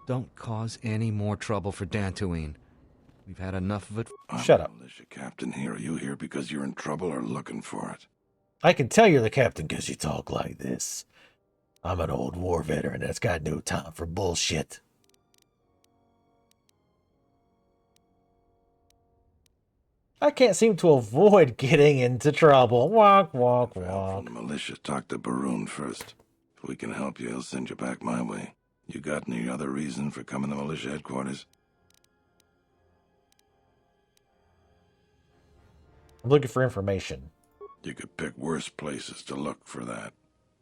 Don't cause any more trouble for Dantooine. We've had enough of it. Shut up. Militia captain here. Are you here because you're in trouble or looking for it? I can tell you're the captain because you talk like this. I'm an old war veteran that's got no time for bullshit. I can't seem to avoid getting into trouble. Walk, walk, Help walk. from the militia. Talk to Baroon first. If we can help you, he'll send you back my way. You got any other reason for coming to militia headquarters? I'm looking for information. You could pick worse places to look for that.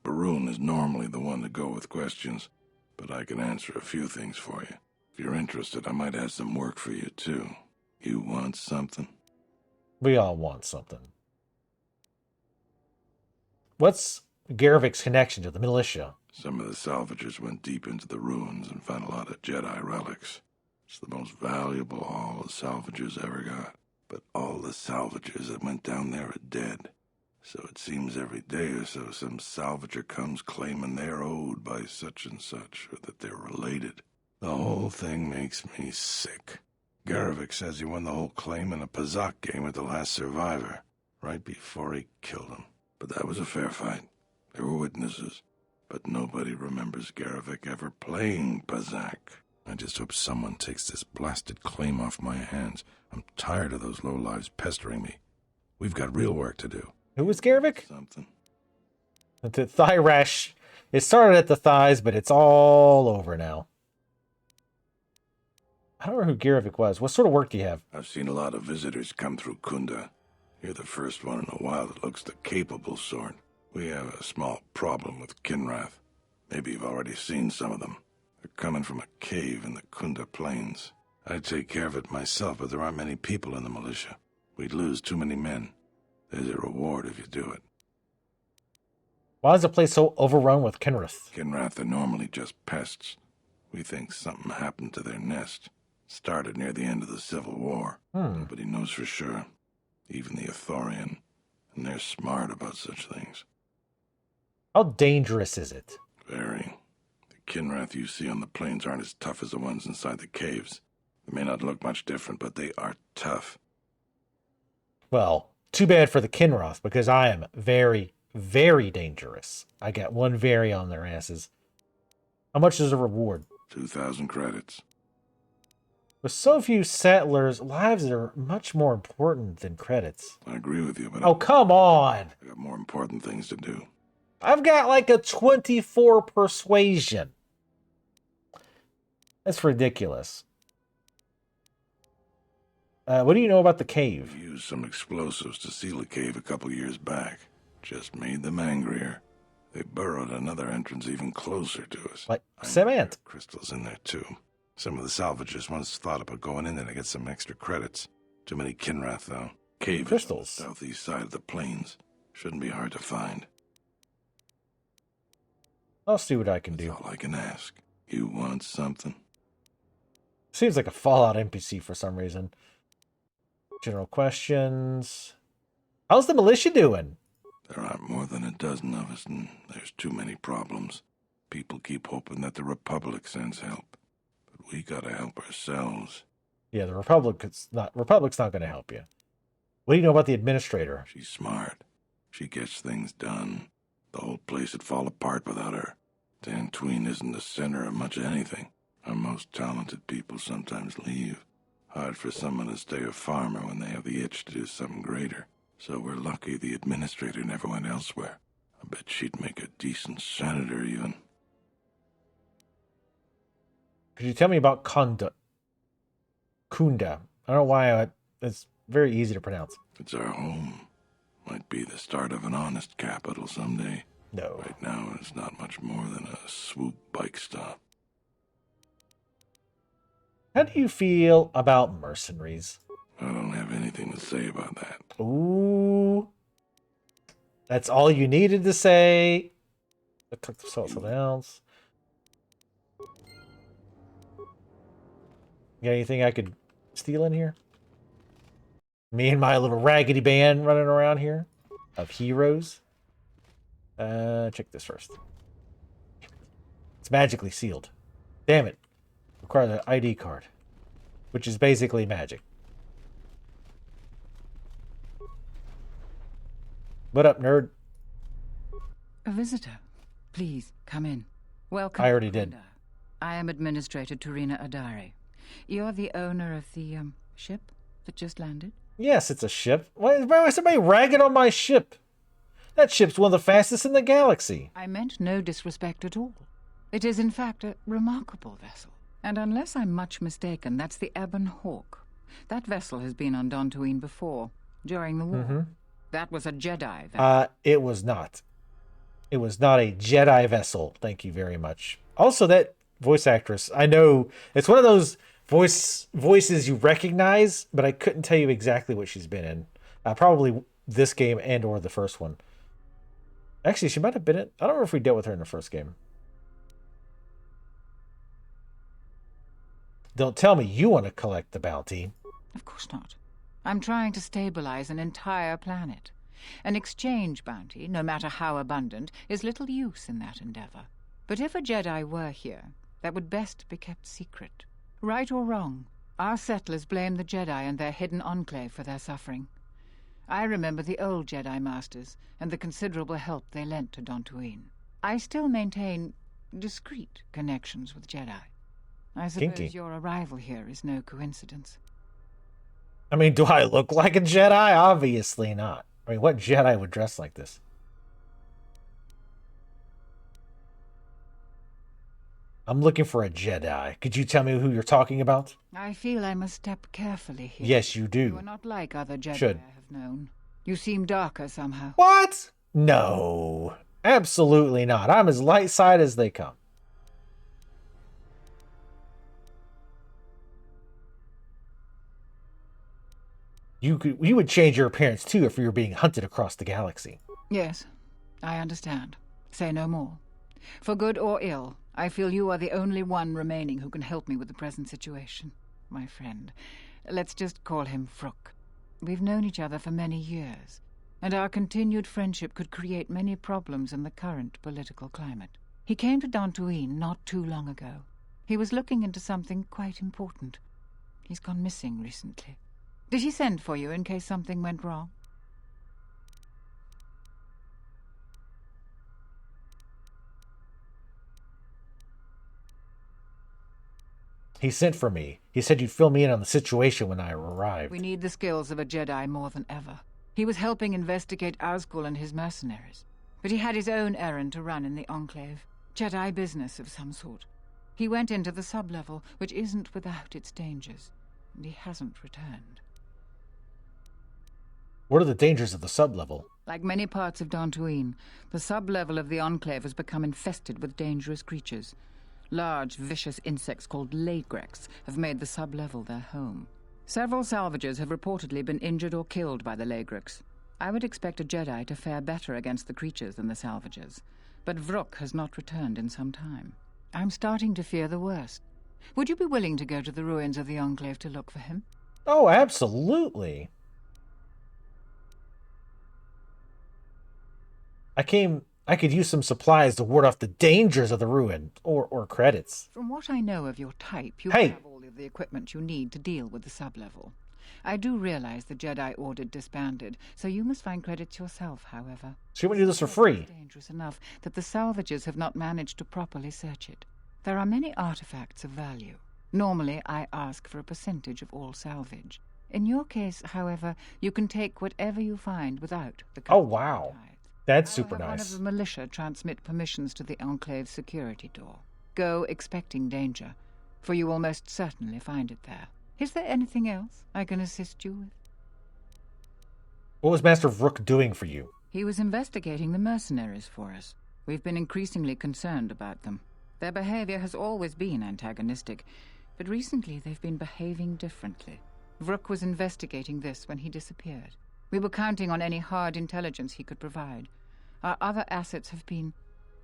Baroon is normally the one to go with questions, but I can answer a few things for you. If you're interested, I might have some work for you, too. You want something? We all want something. What's Garvik's connection to the militia? Some of the salvagers went deep into the ruins and found a lot of Jedi relics. It's the most valuable haul the salvagers ever got. But all the salvagers that went down there are dead. So it seems every day or so some salvager comes claiming they're owed by such and such, or that they're related. The whole thing makes me sick. Garvik says he won the whole claim in a Pazak game with the last survivor, right before he killed him. But that was a fair fight. There were witnesses. But nobody remembers Garvik ever playing Pazak. I just hope someone takes this blasted claim off my hands. I'm tired of those lowlives pestering me. We've got real work to do. Who was Garvik? Something. The thigh rash. It started at the thighs, but it's all over now. I don't remember who Garvik was. What sort of work do you have? I've seen a lot of visitors come through Kunda. You're the first one in a while that looks the capable sort. We have a small problem with Kinrath. Maybe you've already seen some of them. They're coming from a cave in the Kunda Plains. I'd take care of it myself, but there aren't many people in the militia. We'd lose too many men. There's a reward if you do it. Why is the place so overrun with Kinrath? Kinrath are normally just pests. We think something happened to their nest. Started near the end of the Civil War. Nobody knows for sure. Even the Ithorian. And they're smart about such things. How dangerous is it? Very. The Kinrath you see on the plains aren't as tough as the ones inside the caves. They may not look much different, but they are tough. Well, too bad for the Kinroth, because I am very, very dangerous. I got one very on their asses. How much is the reward? 2,000 credits. With so few settlers, lives are much more important than credits. I agree with you, but Oh, come on! I got more important things to do. I've got like a 24 persuasion. That's ridiculous. What do you know about the cave? We used some explosives to seal a cave a couple years back. Just made them angrier. They burrowed another entrance even closer to us. Like cement. Crystals in there, too. Some of the salvagers once thought about going in there to get some extra credits. Too many Kinrath, though. Cave Crystals. on the southeast side of the plains. Shouldn't be hard to find. I'll see what I can That's do. all I can ask. You want something? Seems like a Fallout NPC for some reason. General questions. How's the militia doing? There aren't more than a dozen of us, and there's too many problems. People keep hoping that the Republic sends help. But we gotta help ourselves. Yeah, the Republic's not going to help you. What do you know about the administrator? She's smart. She gets things done. The whole place would fall apart without her. Dantooine isn't the center of much of anything. Our most talented people sometimes leave. Hard for someone to stay a farmer when they have the itch to do something greater. So we're lucky the administrator never went elsewhere. I bet she'd make a decent senator, even. Could you tell me about Kunda? Kunda. I don't know why it's very easy to pronounce. It's our home. Might be the start of an honest capital someday. No. Right now, it's not much more than a swoop bike stop. How do you feel about mercenaries? I don't have anything to say about that. Ooh. That's all you needed to say. I took something else. You got anything I could steal in here? Me and my little raggedy band running around here of heroes. Check this first. It's magically sealed. Damn it. Require the ID card, which is basically magic. What up, nerd? A visitor. Please, come in. Welcome. I already did. I am Administrator Turina Adari. You're the owner of the, ship that just landed? Yes, it's a ship. Why is somebody ragging on my ship? That ship's one of the fastest in the galaxy. I meant no disrespect at all. It is, in fact, a remarkable vessel. And unless I'm much mistaken, that's the Ebon Hawk. That vessel has been on Dantooine before, during the war. That was a Jedi vessel. It was not. It was not a Jedi vessel. Thank you very much. Also, that voice actress, I know it's one of those voices you recognize, but I couldn't tell you exactly what she's been in. Probably this game and or the first one. Actually, she might have been in. I don't know if we dealt with her in the first game. Don't tell me you want to collect the bounty. Of course not. I'm trying to stabilize an entire planet. An exchange bounty, no matter how abundant, is little use in that endeavor. But if a Jedi were here, that would best be kept secret. Right or wrong, our settlers blame the Jedi and their hidden enclave for their suffering. I remember the old Jedi Masters and the considerable help they lent to Dantooine. I still maintain discreet connections with Jedi. I suppose Kinky. your arrival here is no coincidence. I mean, do I look like a Jedi? Obviously not. I mean, what Jedi would dress like this? I'm looking for a Jedi. Could you tell me who you're talking about? I feel I must step carefully here. Yes, you You do. are not like other Jedi Should. I have known. You seem darker somehow. What? No. Absolutely not. I'm as light side as they come. You would change your appearance too if you were being hunted across the galaxy. Yes, I understand. Say no more. For good or ill, I feel you are the only one remaining who can help me with the present situation. My friend. Let's just call him Vrook. We've known each other for many years, and our continued friendship could create many problems in the current political climate. He came to Dantooine not too long ago. He was looking into something quite important. He's gone missing recently. Did he send for you in case something went wrong? He sent for me. He said you'd fill me in on the situation when I arrived. We need the skills of a Jedi more than ever. He was helping investigate Azkul and his mercenaries, but he had his own errand to run in the Enclave. Jedi business of some sort. He went into the sublevel, which isn't without its dangers, and he hasn't returned. What are the dangers of the sublevel? Like many parts of Dantooine, the sublevel of the Enclave has become infested with dangerous creatures. Large, vicious insects called Laygrex have made the sublevel their home. Several salvagers have reportedly been injured or killed by the Laygrex. I would expect a Jedi to fare better against the creatures than the salvagers, but Vrook has not returned in some time. I'm starting to fear the worst. Would you be willing to go to the ruins of the Enclave to look for him? Oh, absolutely. I could use some supplies to ward off the dangers of the ruin, or credits. From what I know of your type, you Hey! have all of the equipment you need to deal with the sublevel. I do realize the Jedi Order disbanded, so you must find credits yourself, however. So you want to do this for free? It's dangerous enough that the salvagers have not managed to properly search it. There are many artifacts of value. Normally, I ask for a percentage of all salvage. In your case, however, you can take whatever you find without the Oh, wow. tithe. That's I'll super have one nice. of the militia transmit permissions to the Enclave security door. Go expecting danger, for you will most certainly find it there. Is there anything else I can assist you with? What was Master Vrook doing for you? He was investigating the mercenaries for us. We've been increasingly concerned about them. Their behavior has always been antagonistic, but recently they've been behaving differently. Vrook was investigating this when he disappeared. We were counting on any hard intelligence he could provide. Our other assets have been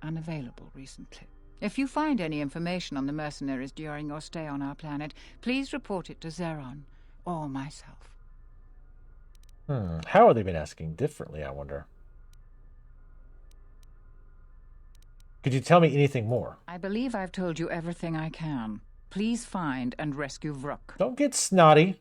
unavailable recently. If you find any information on the mercenaries during your stay on our planet, please report it to Zeron or myself. How have they been asking differently, I wonder? Could you tell me anything more? I believe I've told you everything I can. Please find and rescue Vrook. Don't get snotty.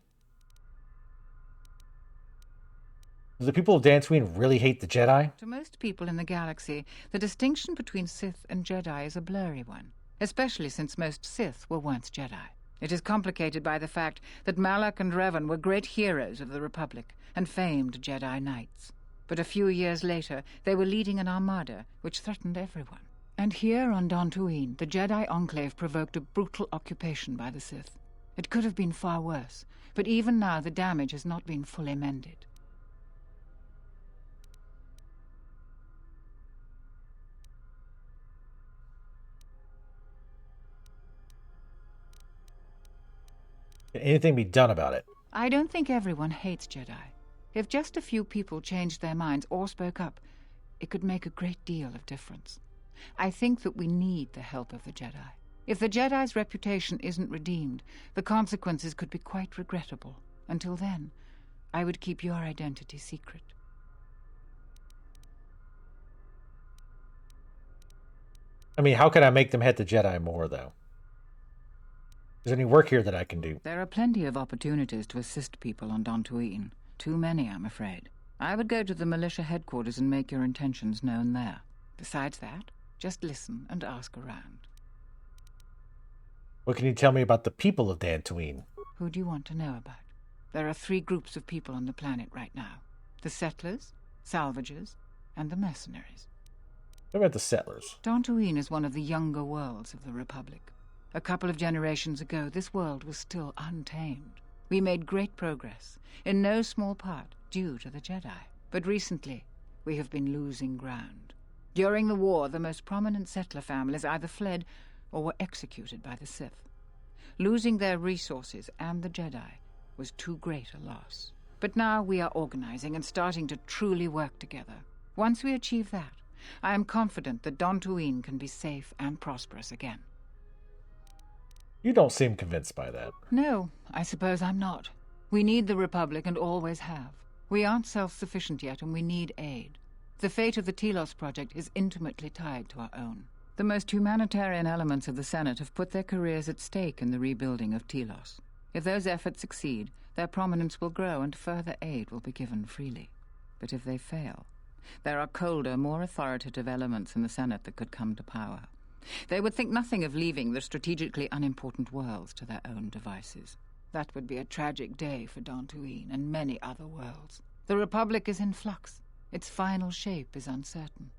Do the people of Dantooine really hate the Jedi? To most people in the galaxy, the distinction between Sith and Jedi is a blurry one, especially since most Sith were once Jedi. It is complicated by the fact that Malak and Revan were great heroes of the Republic and famed Jedi Knights. But a few years later, they were leading an armada which threatened everyone. And here on Dantooine, the Jedi Enclave provoked a brutal occupation by the Sith. It could have been far worse, but even now the damage has not been fully mended. Can anything be done about it? I don't think everyone hates Jedi. If just a few people changed their minds or spoke up, it could make a great deal of difference. I think that we need the help of the Jedi. If the Jedi's reputation isn't redeemed, the consequences could be quite regrettable. Until then, I would keep your identity secret. I mean, how can I make them hate the Jedi more, though? Is there any work here that I can do? There are plenty of opportunities to assist people on Dantooine. Too many, I'm afraid. I would go to the militia headquarters and make your intentions known there. Besides that, just listen and ask around. What can you tell me about the people of Dantooine? Who do you want to know about? There are 3 groups of people on the planet right now. The settlers, salvagers, and the mercenaries. What about the settlers? Dantooine is one of the younger worlds of the Republic. A couple of generations ago, this world was still untamed. We made great progress, in no small part due to the Jedi. But recently, we have been losing ground. During the war, the most prominent settler families either fled or were executed by the Sith. Losing their resources and the Jedi was too great a loss. But now we are organizing and starting to truly work together. Once we achieve that, I am confident that Dantooine can be safe and prosperous again. You don't seem convinced by that. No, I suppose I'm not. We need the Republic and always have. We aren't self-sufficient yet and we need aid. The fate of the Telos project is intimately tied to our own. The most humanitarian elements of the Senate have put their careers at stake in the rebuilding of Telos. If those efforts succeed, their prominence will grow and further aid will be given freely. But if they fail, there are colder, more authoritative elements in the Senate that could come to power. They would think nothing of leaving the strategically unimportant worlds to their own devices. That would be a tragic day for Dantooine and many other worlds. The Republic is in flux. Its final shape is uncertain.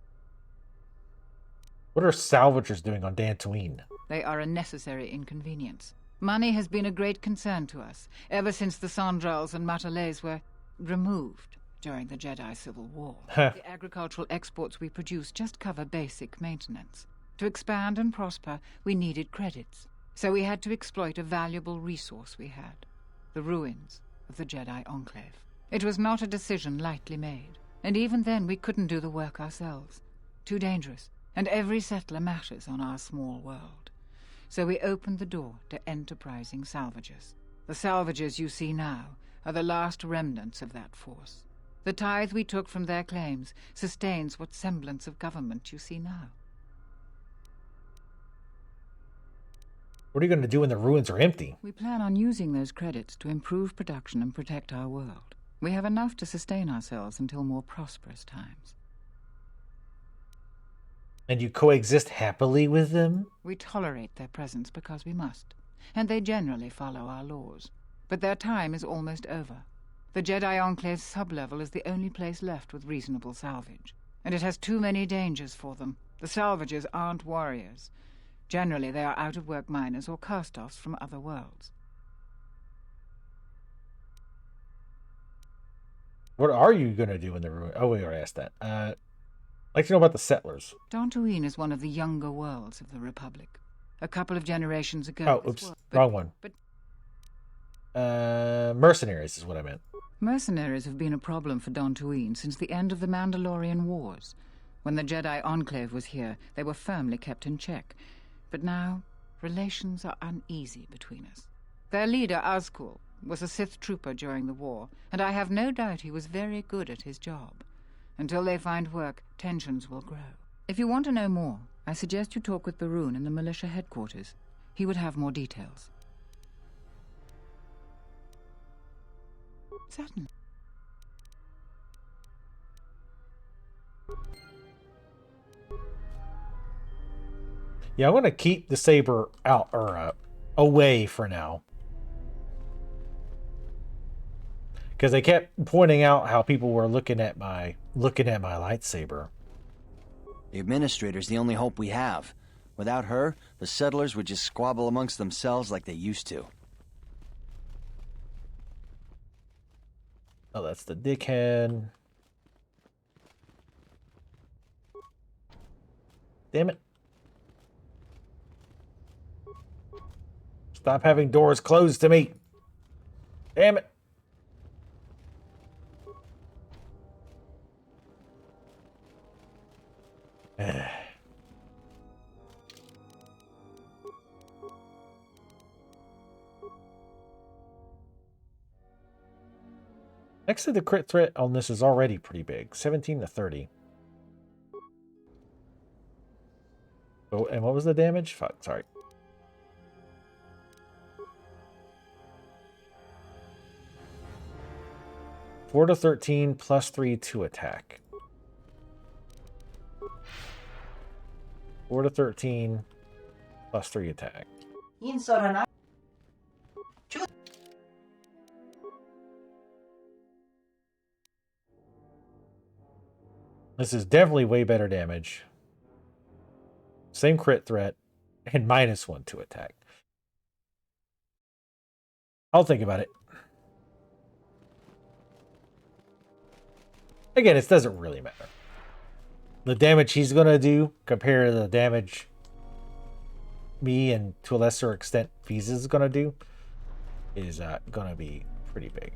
What are salvagers doing on Dantooine? They are a necessary inconvenience. Money has been a great concern to us, ever since the Sandrals and Matalays were removed during the Jedi Civil War. The agricultural exports we produce just cover basic maintenance. To expand and prosper, we needed credits. So we had to exploit a valuable resource we had, the ruins of the Jedi Enclave. It was not a decision lightly made, and even then we couldn't do the work ourselves. Too dangerous, and every settler matters on our small world. So we opened the door to enterprising salvagers. The salvagers you see now are the last remnants of that force. The tithe we took from their claims sustains what semblance of government you see now. What are you going to do when the ruins are empty? We plan on using those credits to improve production and protect our world. We have enough to sustain ourselves until more prosperous times. And you coexist happily with them? We tolerate their presence because we must, and they generally follow our laws. But their time is almost over. The Jedi Enclave's sublevel is the only place left with reasonable salvage, and it has too many dangers for them. The salvagers aren't warriors. Generally, they are out-of-work miners or cast-offs from other worlds. What are you going to do in the ruin? Oh, we already asked that. I'd like to know about the settlers. Dantooine is one of the younger worlds of the Republic. A couple of generations ago... Oh, oops. Wrong one. Mercenaries is what I meant. Mercenaries have been a problem for Dantooine since the end of the Mandalorian Wars. When the Jedi Enclave was here, they were firmly kept in check. But now, relations are uneasy between us. Their leader, Azkul, was a Sith trooper during the war, and I have no doubt he was very good at his job. Until they find work, tensions will grow. If you want to know more, I suggest you talk with Barun in the militia headquarters. he would have more details. Certainly. Yeah, I'm gonna keep the saber out or away for now, because they kept pointing out how people were looking at my lightsaber. The Administrator's the only hope we have. Without her, the settlers would just squabble amongst themselves like they used to. Oh, that's the dickhead. Damn it. Stop having doors closed to me. Damn it. Actually, the crit threat on this is already pretty big. 17 to 30. Oh, and what was the damage? Fuck, sorry. Four to 13 plus 3 to attack. 4 to 13 plus 3 attack. This is definitely way better damage. Same crit threat and -1 to attack. I'll think about it. Again, it doesn't really matter. The damage he's going to do compared to the damage me and to a lesser extent Visa is going to do is going to be pretty big.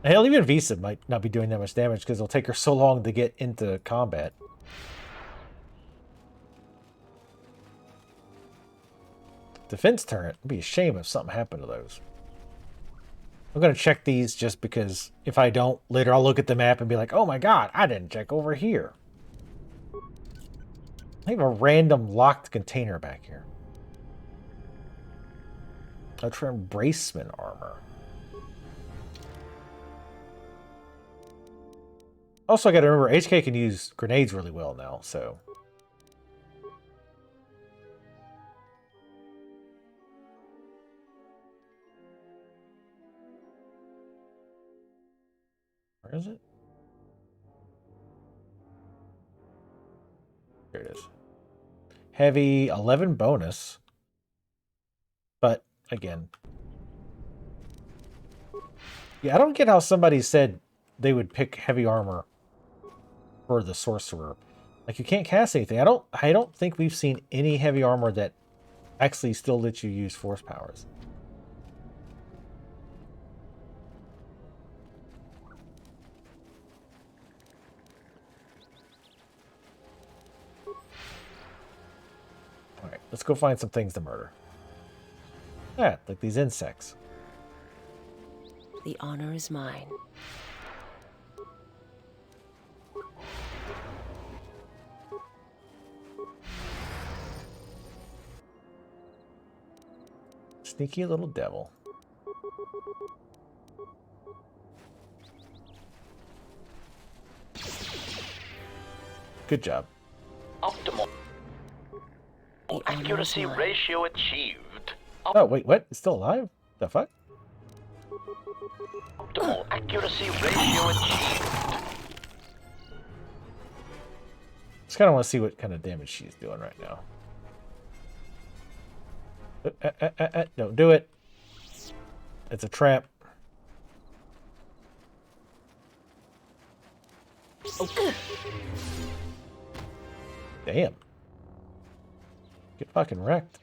Hell, even Visa might not be doing that much damage because it'll take her so long to get into combat. Defense turret. It'd be a shame if something happened to those. I'm going to check these just because if I don't, later I'll look at the map and be like, oh my god, I didn't check over here. I have a random locked container back here. Ultra embracement armor. Also, I got to remember, HK can use grenades really well now, so. Where is it? There it is. Heavy, 11 bonus. But, again. Yeah, I don't get how somebody said they would pick heavy armor for the sorcerer. Like, you can't cast anything. I don't think we've seen any heavy armor that actually still lets you use force powers. Alright, let's go find some things to murder. Yeah, like these insects. The honor is mine. Sneaky little devil. Good job. Optimal accuracy ratio achieved. Oh, wait, what? It's still alive? The fuck? Optimal accuracy ratio achieved. Just kind of want to see what kind of damage she's doing right now. Don't do it. It's a trap. Oh. Damn. Get fucking wrecked.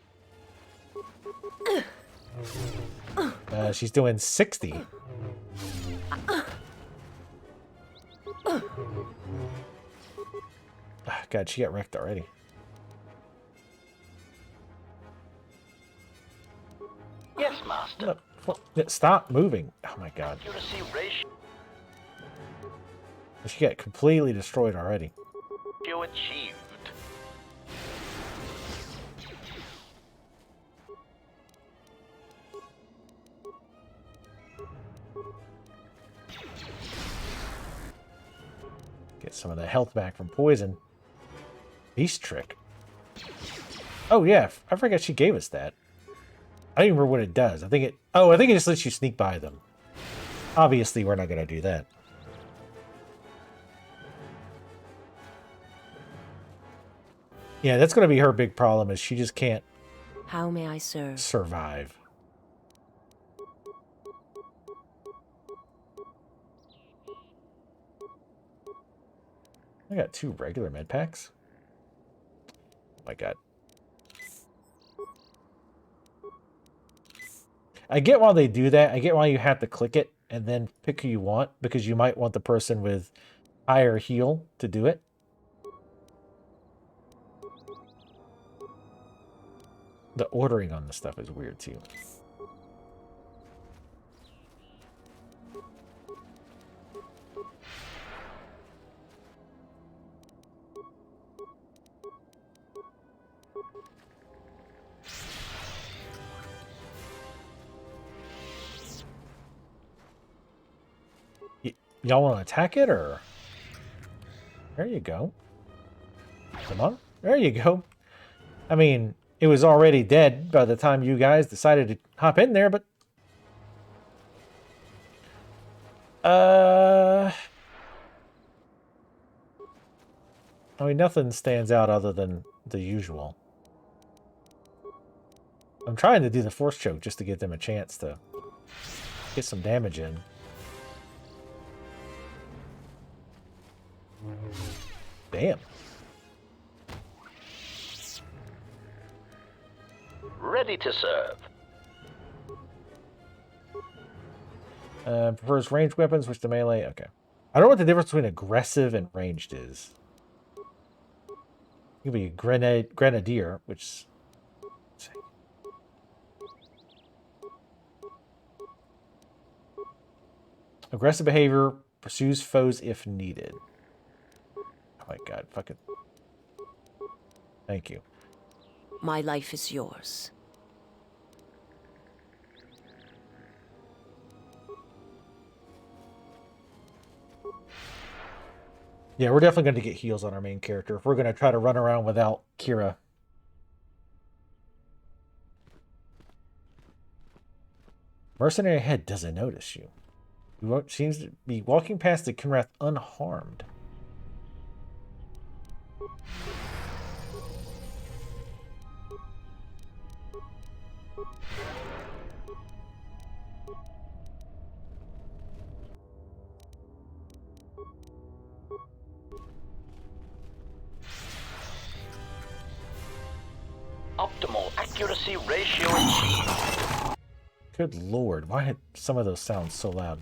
She's doing 60. God, she got wrecked already. Yes, master. Stop moving. Oh my god. Accuracy ratio She got completely destroyed already. achieved. get some of the health back from poison. Beast trick. Oh yeah, I forgot she gave us that. I don't even remember what it does. I think it just lets you sneak by them. Obviously, we're not going to do that. Yeah, that's going to be her big problem, is she just can't... How may I serve? Survive. I got 2 regular med packs. Oh my god. I get why they do that. I get why you have to click it and then pick who you want, because you might want the person with higher heal to do it. The ordering on this stuff is weird too. Y'all want to attack it, or? There you go. Come on. There you go. I mean, it was already dead by the time you guys decided to hop in there, but... I mean, nothing stands out other than the usual. I'm trying to do the force choke just to give them a chance to get some damage in. Damn. Ready to serve. Prefers ranged weapons, which to melee. Okay. I don't know what the difference between aggressive and ranged is. It could be a grenadier, which... Let's see. Aggressive behavior pursues foes if needed. Oh my god, fucking... Thank you. My life is yours. Yeah, we're definitely going to get heals on our main character if we're going to try to run around without Kira. Mercenary ahead doesn't notice you. He seems to be walking past the Kha'Rynn unharmed. Optimal accuracy ratio achieved. Good lord, why did some of those sound so loud?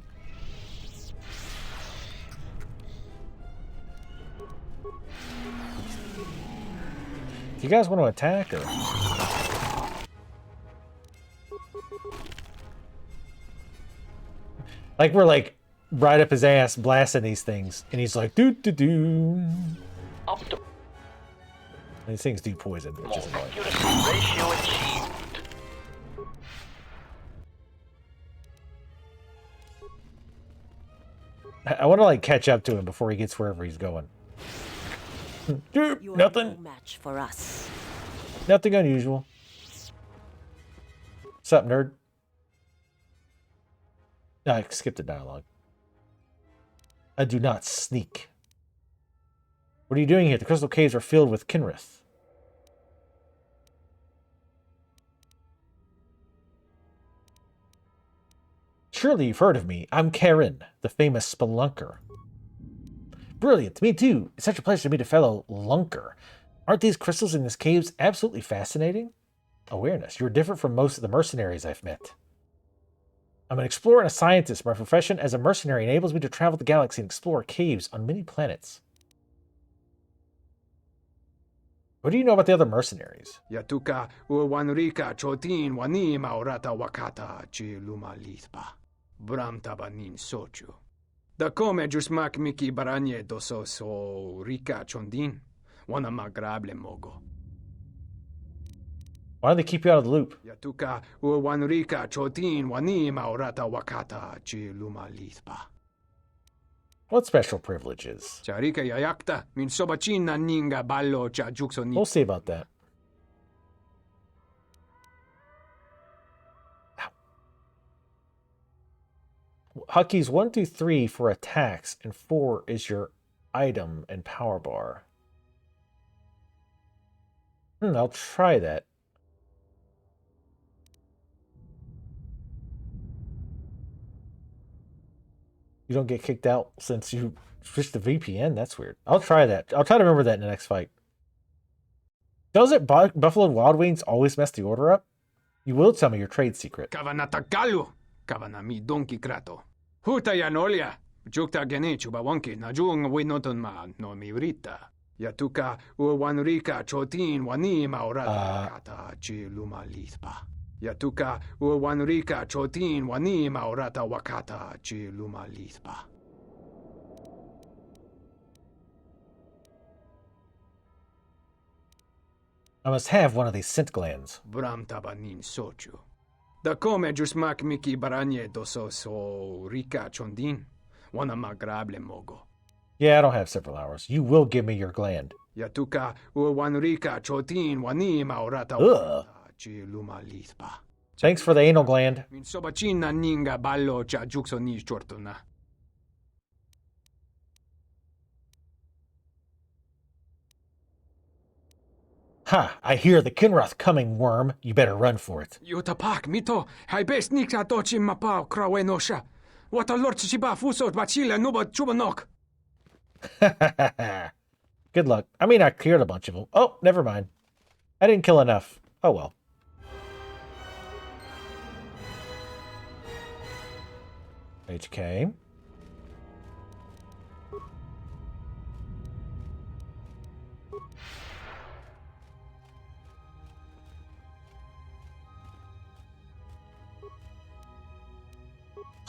Do you guys want to attack, or? Like, we're like right up his ass blasting these things, and he's like, doo doo doo. Optimal These things do poison, which is annoying. accuracy ratio achieved. I want to like catch up to him before he gets wherever he's going. You are Nothing. no match for us. Nothing unusual. What's up, nerd? No, I skipped the dialogue. I do not sneak. What are you doing here? The crystal caves are filled with Kha'Rynn. Surely you've heard of me. I'm Kha'Rynn, the famous spelunker. Brilliant. Me too. It's such a pleasure to meet a fellow lunker. Aren't these crystals in these caves absolutely fascinating? Awareness. You're different from most of the mercenaries I've met. I'm an explorer and a scientist. My profession as a mercenary enables me to travel the galaxy and explore caves on many planets. What do you know about the other mercenaries? Yatuka uwanrika chotin wani maurata wakata chi luma lithpa. Bram tabanin sochu. Da come jusmak miki baranye doso so rika chondin. Wana magrable mogo. Why do they keep you out of the loop? Yatuka uwanrika chotin wani maurata wakata chi luma lithpa. What special privileges? Charika yayakta, min sobachina ninga ballo cha juksoni. We'll see about that. Hotkeys 1 through 3 for attacks, and 4 is your item and power bar. I'll try that. You don't get kicked out since you switched to VPN? That's weird. I'll try that. I'll try to remember that in the next fight. Doesn't Buffalo Wild Wings always mess the order up? You will tell me your trade secret. Kavanata galu, kavana mi donki krato. Huta yanolia, jukta gene chubawonki, najung winoton ma no mi rita. Yatuka uwanrika chotin wani maurata wakata chi luma lithpa. Yatuka uwanrika chotin wani maurata wakata chi luma lithpa. I must have one of these scent glands. Bram tabanin sochu. Da come jusmak miki baranye doso so rika chondin. Wana magrable mogo. Yeah, I don't have several hours. You will give me your gland. Yatuka uwanrika chotin wani maurata Ugh. wakata chi luma lithpa. Thanks for the anal gland. Min sobachina ninga ballo cha juksoni chortona. Ha! I hear the Kinroth coming, worm. You better run for it. Yutapak mito, hai best nikta tochi mapao krawenosha. What a lord chiba fuso bachila nuba chubanok. Good luck. I mean, I cleared a bunch of them. Oh, never mind. I didn't kill enough. Oh well. HK.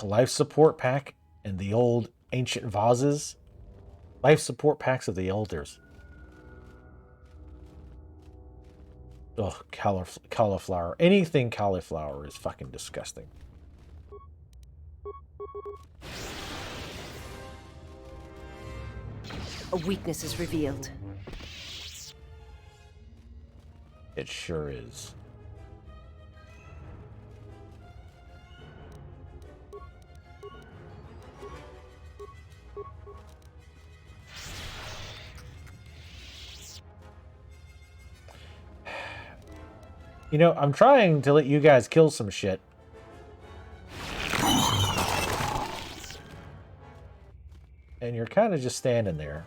A life support pack and the old ancient vases. Life support packs of the elders. Ugh, cauliflower. Anything cauliflower is fucking disgusting. A weakness is revealed. It sure is. You know, I'm trying to let you guys kill some shit. And you're kind of just standing there.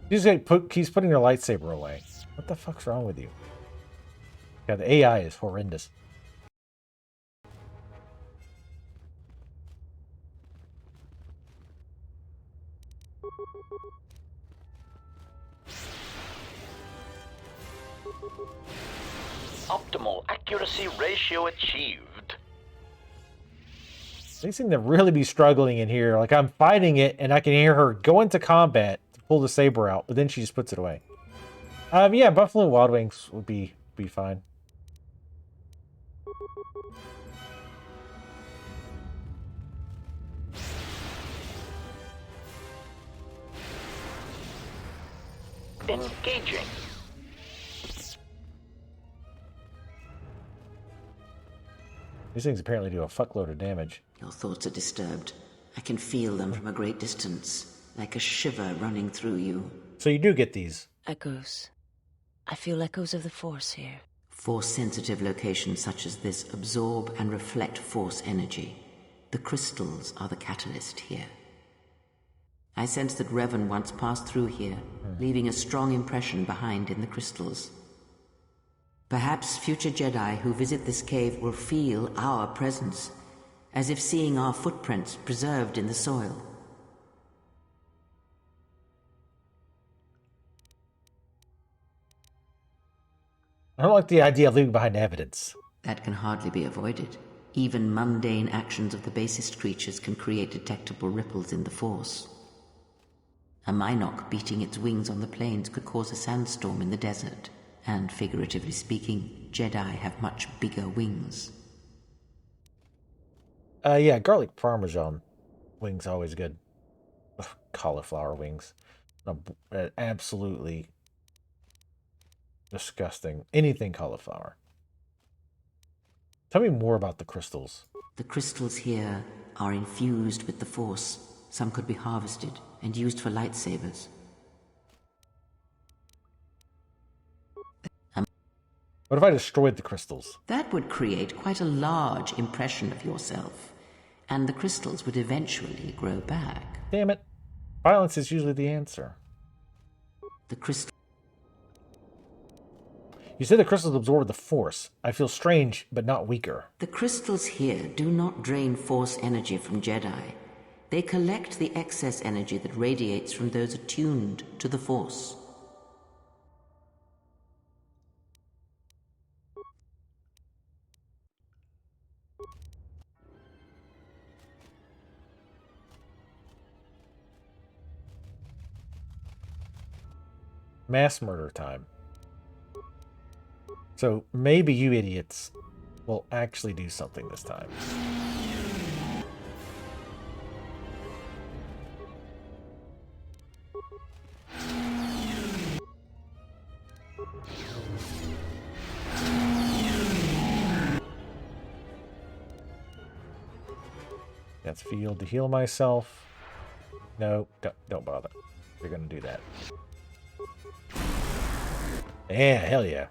Keeps putting your lightsaber away. What the fuck's wrong with you? Yeah, the AI is horrendous. Optimal accuracy ratio achieved. They seem to really be struggling in here. Like, I'm fighting it, and I can hear her go into combat to pull the saber out, but then she just puts it away. Yeah, Buffalo Wild Wings would be fine. Engaging. These things apparently do a fuckload of damage. Your thoughts are disturbed. I can feel them from a great distance, like a shiver running through you. So you do get these. Echoes. I feel echoes of the Force here. Force-sensitive locations such as this absorb and reflect Force energy. The crystals are the catalyst here. I sense that Revan once passed through here, leaving a strong impression behind in the crystals. Perhaps future Jedi who visit this cave will feel our presence, as if seeing our footprints preserved in the soil. I don't like the idea of leaving behind evidence. That can hardly be avoided. Even mundane actions of the basest creatures can create detectable ripples in the Force. A Minoc beating its wings on the plains could cause a sandstorm in the desert. And figuratively speaking, Jedi have much bigger wings. Yeah, garlic parmesan wings always good. Ugh, cauliflower wings. No, absolutely disgusting. Anything cauliflower. Tell me more about the crystals. The crystals here are infused with the Force. Some could be harvested and used for lightsabers. What if I destroyed the crystals? That would create quite a large impression of yourself, and the crystals would eventually grow back. Damn it. Violence is usually the answer. The crystal. You said the crystals absorb the Force. I feel strange, but not weaker. The crystals here do not drain Force energy from Jedi. They collect the excess energy that radiates from those attuned to the Force. Mass murder time. So maybe you idiots will actually do something this time. That's field to heal myself. No, don't bother. You're gonna do that. Yeah, hell yeah.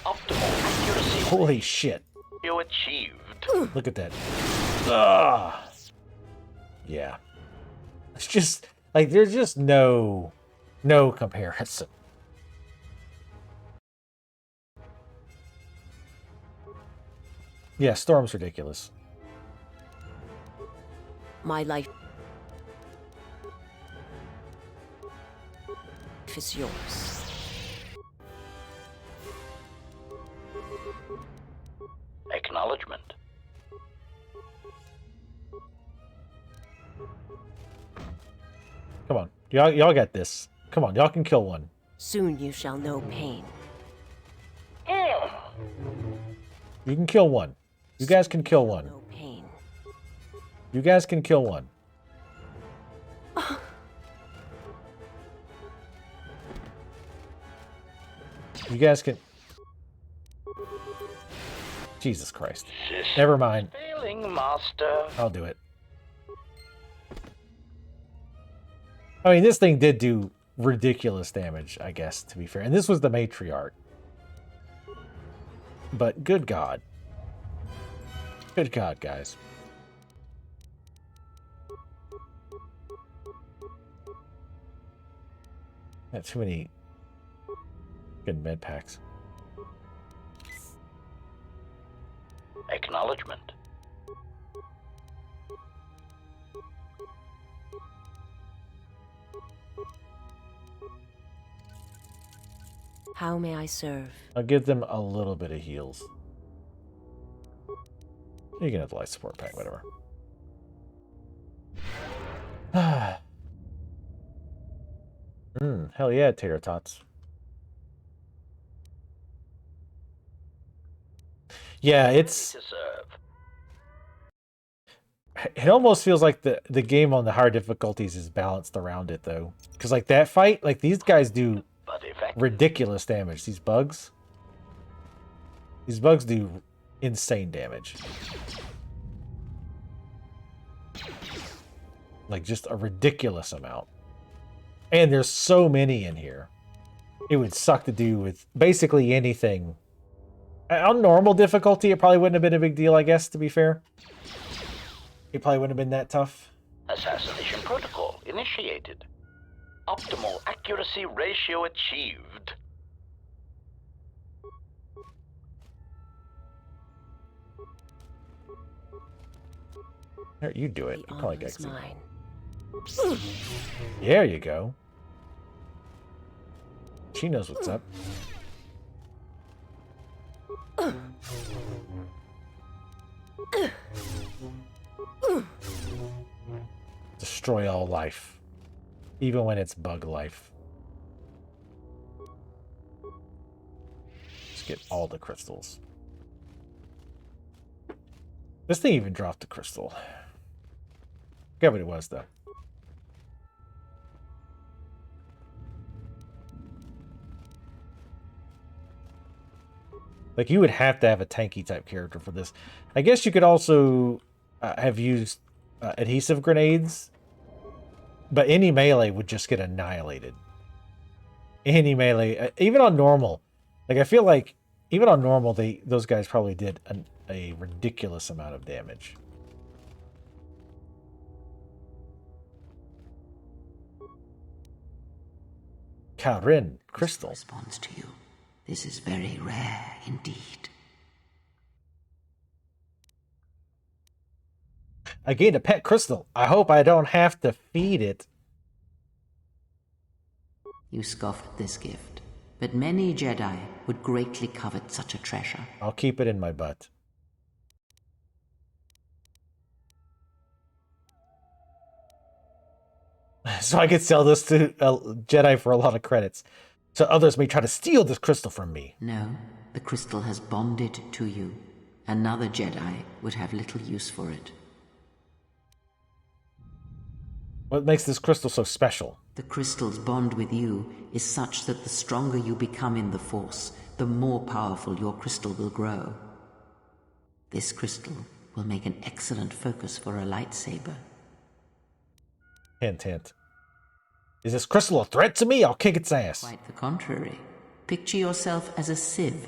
Optimal accuracy Holy shit. you achieved. Look at that. Ah. Yeah. It's just like there's just no comparison. Yeah, Storm's ridiculous. My life is yours. Acknowledgement. Come on. Y'all got this. Come on, y'all can kill one. Soon you shall know pain. You can kill one. You guys can kill one. No pain. You guys can kill one. You guys can... Jesus Christ. Never mind. Failing, master. I'll do it. I mean, this thing did do ridiculous damage, I guess, to be fair. And this was the matriarch. But good God. Good God, guys. That's too many good med packs. Acknowledgement. How may I serve? I'll give them a little bit of heals. You can have the life support pack, whatever. Hell yeah, tater tots. Yeah, it's... It almost feels like the game on the higher difficulties is balanced around it, though. Because, like, that fight, like, these guys do ridiculous damage. These bugs do insane damage. Like, just a ridiculous amount. And there's so many in here. It would suck to do with basically anything. On normal difficulty, it probably wouldn't have been a big deal, I guess, to be fair. It probably wouldn't have been that tough. Assassination protocol initiated. Optimal accuracy ratio achieved. Here, you do it. You probably got mine. There you go. She knows what's up. Destroy all life. Even when it's bug life. Just get all the crystals. This thing even dropped a crystal. Forget what it was, though. Like, you would have to have a tanky type character for this. I guess you could also have used adhesive grenades, but any melee would just get annihilated. Any melee, even on normal. Like, I feel like even on normal, those guys probably did a ridiculous amount of damage. Kha'Rynn, crystal. Responds to you. This is very rare indeed. I gained a pet crystal. I hope I don't have to feed it. You scoff at this gift, but many Jedi would greatly covet such a treasure. I'll keep it in my butt. So I could sell this to a Jedi for a lot of credits. So others may try to steal this crystal from me. No, the crystal has bonded to you. Another Jedi would have little use for it. What makes this crystal so special? The crystal's bond with you is such that the stronger you become in the Force, the more powerful your crystal will grow. This crystal will make an excellent focus for a lightsaber. Hint, hint. Is this crystal a threat to me? I'll kick its ass. Quite the contrary. Picture yourself as a sieve,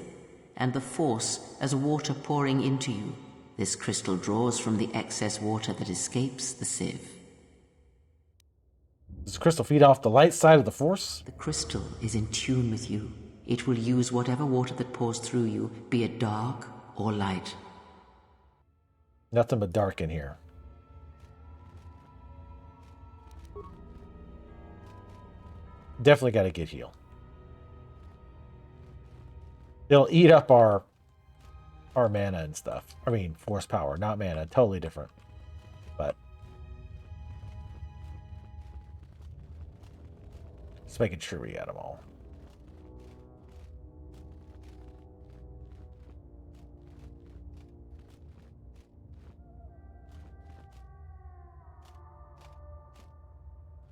and the Force as water pouring into you. This crystal draws from the excess water that escapes the sieve. Does the crystal feed off the light side of the Force? The crystal is in tune with you. It will use whatever water that pours through you, be it dark or light. Nothing but dark in here. Definitely got to get healed. It'll eat up our mana and stuff. I mean, Force power, not mana. Totally different. But just making sure we got them all.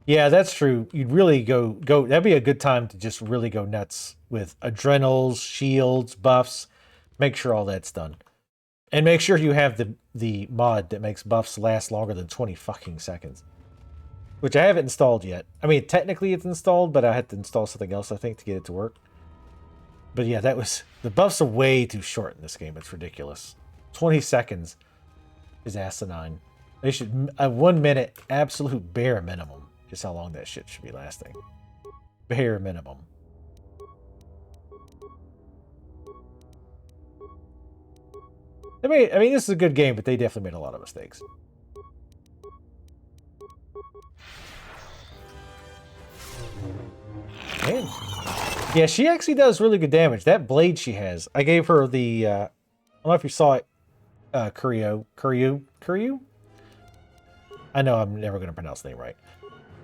Yeah, that's true. You'd really go. That'd be a good time to just really go nuts with adrenals, shields, buffs. Make sure all that's done, and make sure you have the mod that makes buffs last longer than 20 fucking seconds, which I haven't installed yet. I mean, technically it's installed, but I had to install something else, I think, to get it to work. But yeah, the buffs are way too short in this game. It's ridiculous. 20 seconds is asinine. They should 1 minute, absolute bare minimum. Is how long that shit should be lasting. Bare minimum. I mean, this is a good game, but they definitely made a lot of mistakes. Man. Yeah, she actually does really good damage. That blade she has, I gave her the, I don't know if you saw it, Kha'Rynn? I know I'm never going to pronounce the name right.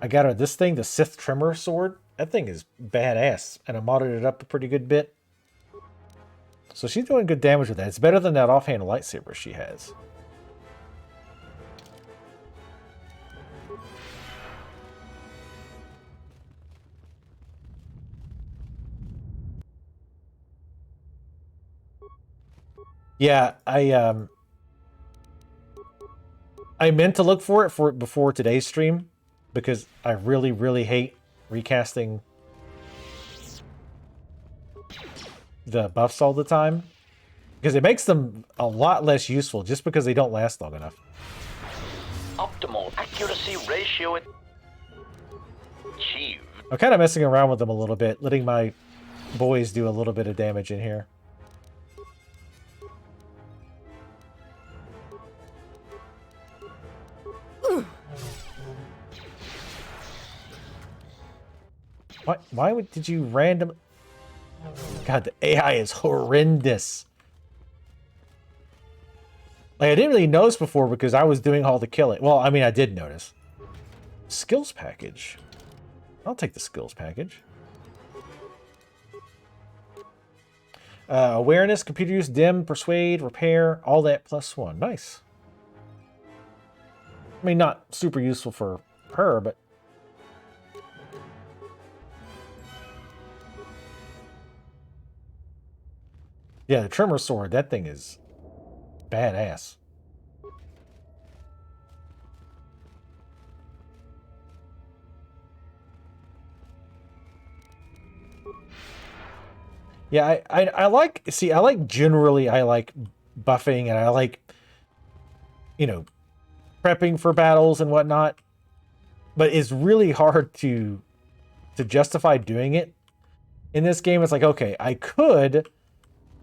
I got her this thing, the Sith Tremor Sword. That thing is badass, and I modded it up a pretty good bit. So she's doing good damage with that. It's better than that offhand lightsaber she has. Yeah, I meant to look for it before today's stream, because I really, really hate recasting the buffs all the time, because it makes them a lot less useful just because they don't last long enough. Optimal accuracy ratio achieved. I'm kind of messing around with them a little bit, letting my boys do a little bit of damage in here. Did you random... God, the AI is horrendous. Like, I didn't really notice before because I was doing all the killing. Well, I mean, I did notice. Skills package. I'll take the skills package. Awareness, computer use, dim, persuade, repair, all that +1. Nice. I mean, not super useful for her, but... Yeah, the Tremor Sword, that thing is badass. Yeah, I like, see, I like buffing, and I like, you know, prepping for battles and whatnot, but it's really hard to justify doing it. In this game, it's like, okay, I could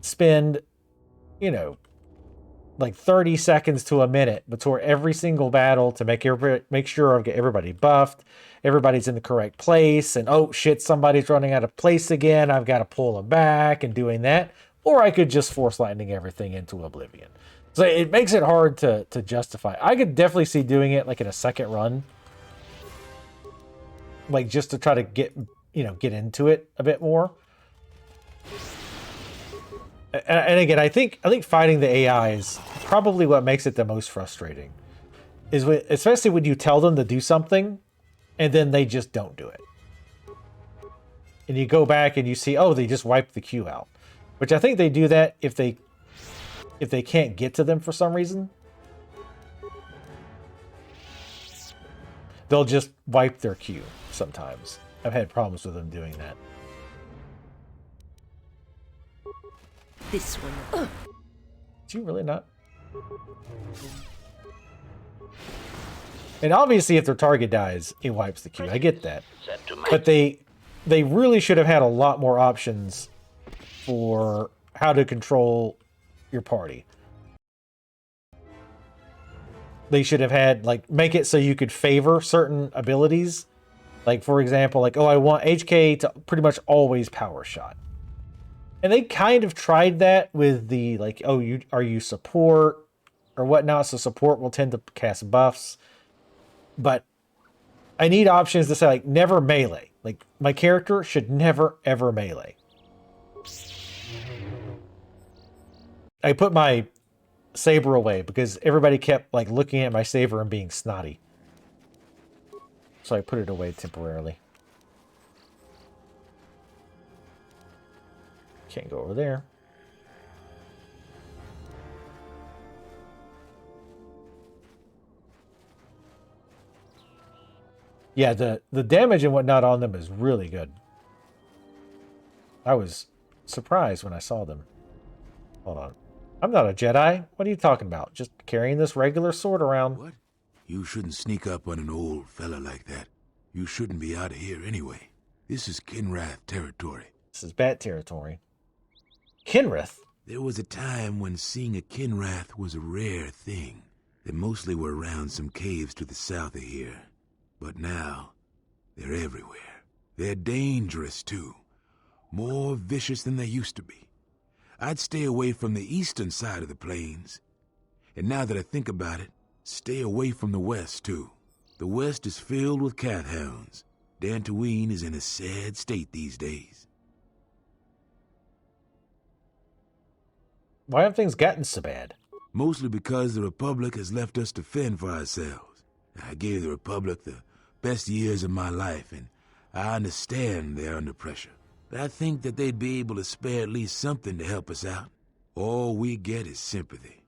spend, you know, like 30 seconds to a minute before every single battle to make sure I get everybody buffed, everybody's in the correct place, and oh shit, somebody's running out of place again, I've got to pull them back and doing that. Or I could just force lightning everything into oblivion. So it makes it hard to justify. I could definitely see doing it like in a second run, like just to try to get into it a bit more. And again, I think fighting the AI is probably what makes it the most frustrating. Especially when you tell them to do something, and then they just don't do it. And you go back and you see, oh, they just wiped the queue out. Which I think they do that if they can't get to them for some reason. They'll just wipe their queue sometimes. I've had problems with them doing that. This one. Did you really not? And obviously, if their target dies, it wipes the queue. I get that. But they really should have had a lot more options for how to control your party. They should have had, like, make it so you could favor certain abilities. Like, for example, like, oh, I want HK to pretty much always power shot. And they kind of tried that with the, like, oh, are you support or whatnot? So support will tend to cast buffs. But I need options to say, like, never melee. Like, my character should never, ever melee. I put my saber away because everybody kept, like, looking at my saber and being snotty. So I put it away temporarily. Can't go over there. Yeah, the damage and whatnot on them is really good. I was surprised when I saw them. Hold on. I'm not a Jedi. What are you talking about? Just carrying this regular sword around. What? You shouldn't sneak up on an old fella like that. You shouldn't be out of here anyway. This is Kinrath territory. This is Bat territory. Kinrath? There was a time when seeing a Kinrath was a rare thing. They mostly were around some caves to the south of here. But now, they're everywhere. They're dangerous, too. More vicious than they used to be. I'd stay away from the eastern side of the plains. And now that I think about it, stay away from the west, too. The west is filled with cat hounds. Dantooine is in a sad state these days. Why have things gotten so bad? Mostly because the Republic has left us to fend for ourselves. I gave the Republic the best years of my life, and I understand they're under pressure. But I think that they'd be able to spare at least something to help us out. All we get is sympathy.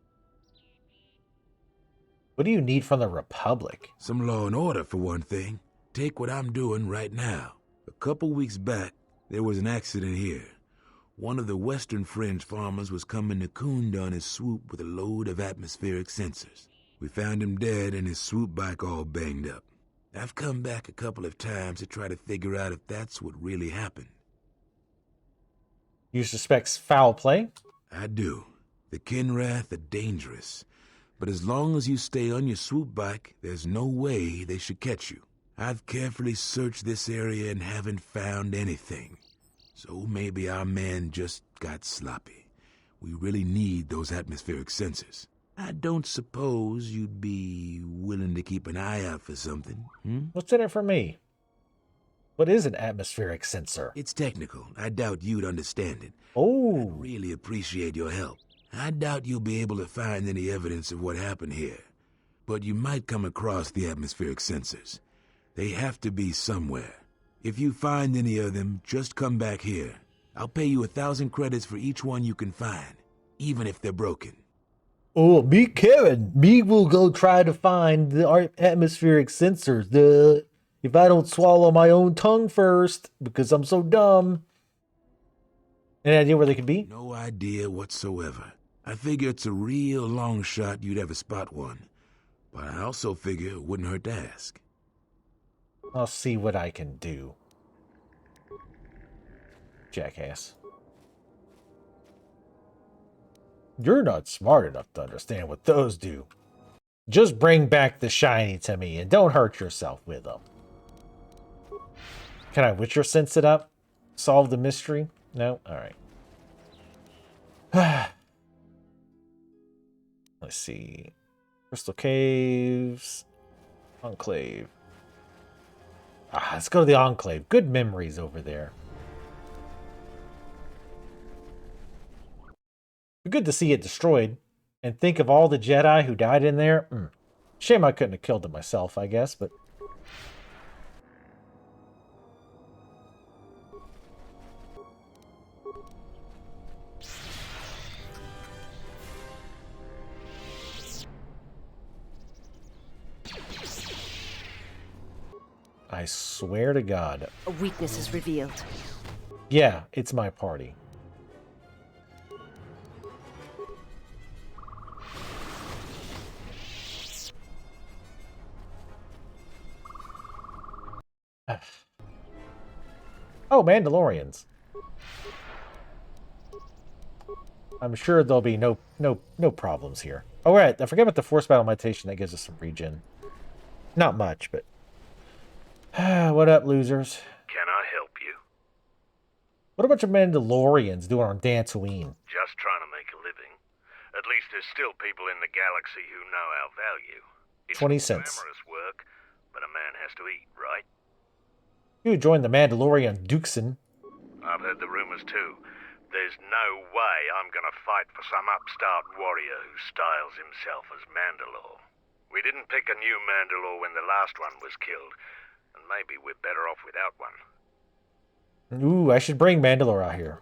What do you need from the Republic? Some law and order, for one thing. Take what I'm doing right now. A couple weeks back, there was an accident here. One of the Western Fringe farmers was coming to Kunda on his swoop with a load of atmospheric sensors. We found him dead and his swoop bike all banged up. I've come back a couple of times to try to figure out if that's what really happened. You suspect foul play? I do. The Kinrath are dangerous. But as long as you stay on your swoop bike, there's no way they should catch you. I've carefully searched this area and haven't found anything. So maybe our man just got sloppy. We really need those atmospheric sensors. I don't suppose you'd be willing to keep an eye out for something, hmm? What's in it for me? What is an atmospheric sensor? It's technical. I doubt you'd understand it. Oh. I'd really appreciate your help. I doubt you'll be able to find any evidence of what happened here. But you might come across the atmospheric sensors. They have to be somewhere. If you find any of them, just come back here. I'll pay you 1,000 credits for each one you can find, even if they're broken. Oh, me, Karen. Me will go try to find the atmospheric sensors. If I don't swallow my own tongue first, because I'm so dumb. Any idea where they could be? No idea whatsoever. I figure it's a real long shot you'd ever spot one. But I also figure it wouldn't hurt to ask. I'll see what I can do. Jackass. You're not smart enough to understand what those do. Just bring back the shiny to me and don't hurt yourself with them. Can I Witcher sense it up? Solve the mystery? No? Alright. Let's see. Crystal Caves. Enclave. Let's go to the Enclave. Good memories over there. Good to see it destroyed. And think of all the Jedi who died in there. Shame I couldn't have killed them myself, I guess, but... I swear to God. A weakness is revealed. Yeah, it's my party. Oh, Mandalorians. I'm sure there'll be no problems here. Oh, right. I forget about the Force Battle Meditation. That gives us some regen. Not much, but... What up, losers? Can I help you? What a bunch of Mandalorians doing on Dantooine? Just trying to make a living. At least there's still people in the galaxy who know our value. It's 20 cents. Glamorous work, but a man has to eat, right? You joined the Mandalorian Dukeson. I've heard the rumors too. There's no way I'm gonna fight for some upstart warrior who styles himself as Mandalore. We didn't pick a new Mandalore when the last one was killed, and maybe we're better off without one. Ooh, I should bring Mandalore out here.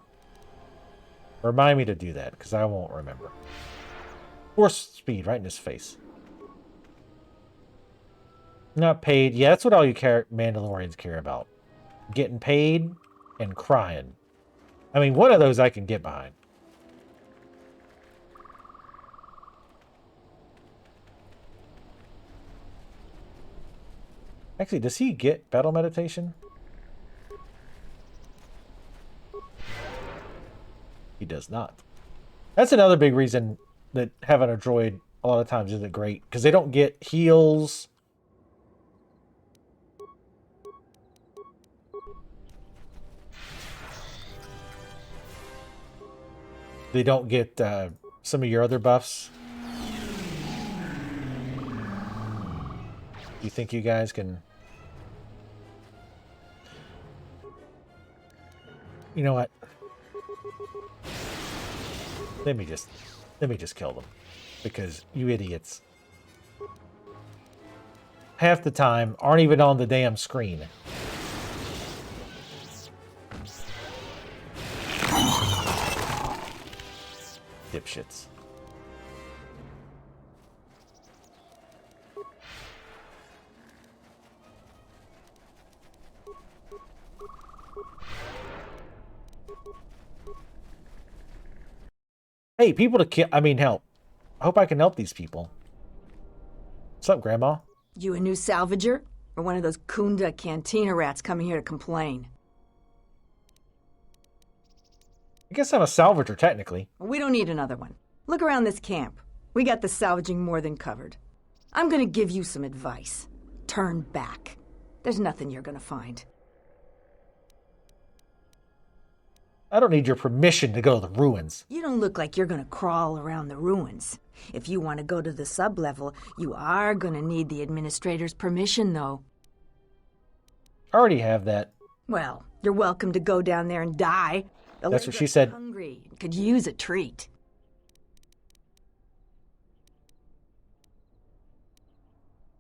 Remind me to do that, because I won't remember. Force speed right in his face. Not paid. Yeah, that's what all you Mandalorians care about. Getting paid and crying. I mean, one of those I can get behind. Actually, does he get battle meditation? He does not. That's another big reason that having a droid a lot of times isn't great, because they don't get heals. They don't get some of your other buffs. Do you think you guys can... You know what? Let me just kill them. Because you idiots, half the time, aren't even on the damn screen. Dipshits. Hey, people to kill. I mean, help. I hope I can help these people. What's up, Grandma? You a new salvager? Or one of those Kunda cantina rats coming here to complain? I guess I'm a salvager, technically. We don't need another one. Look around this camp. We got the salvaging more than covered. I'm gonna give you some advice. Turn back. There's nothing you're gonna find. I don't need your permission to go to the ruins. You don't look like you're gonna crawl around the ruins. If you want to go to the sub-level, you are gonna need the administrator's permission, though. I already have that. Well, you're welcome to go down there and die. That's what she said. Hungry, could use a treat.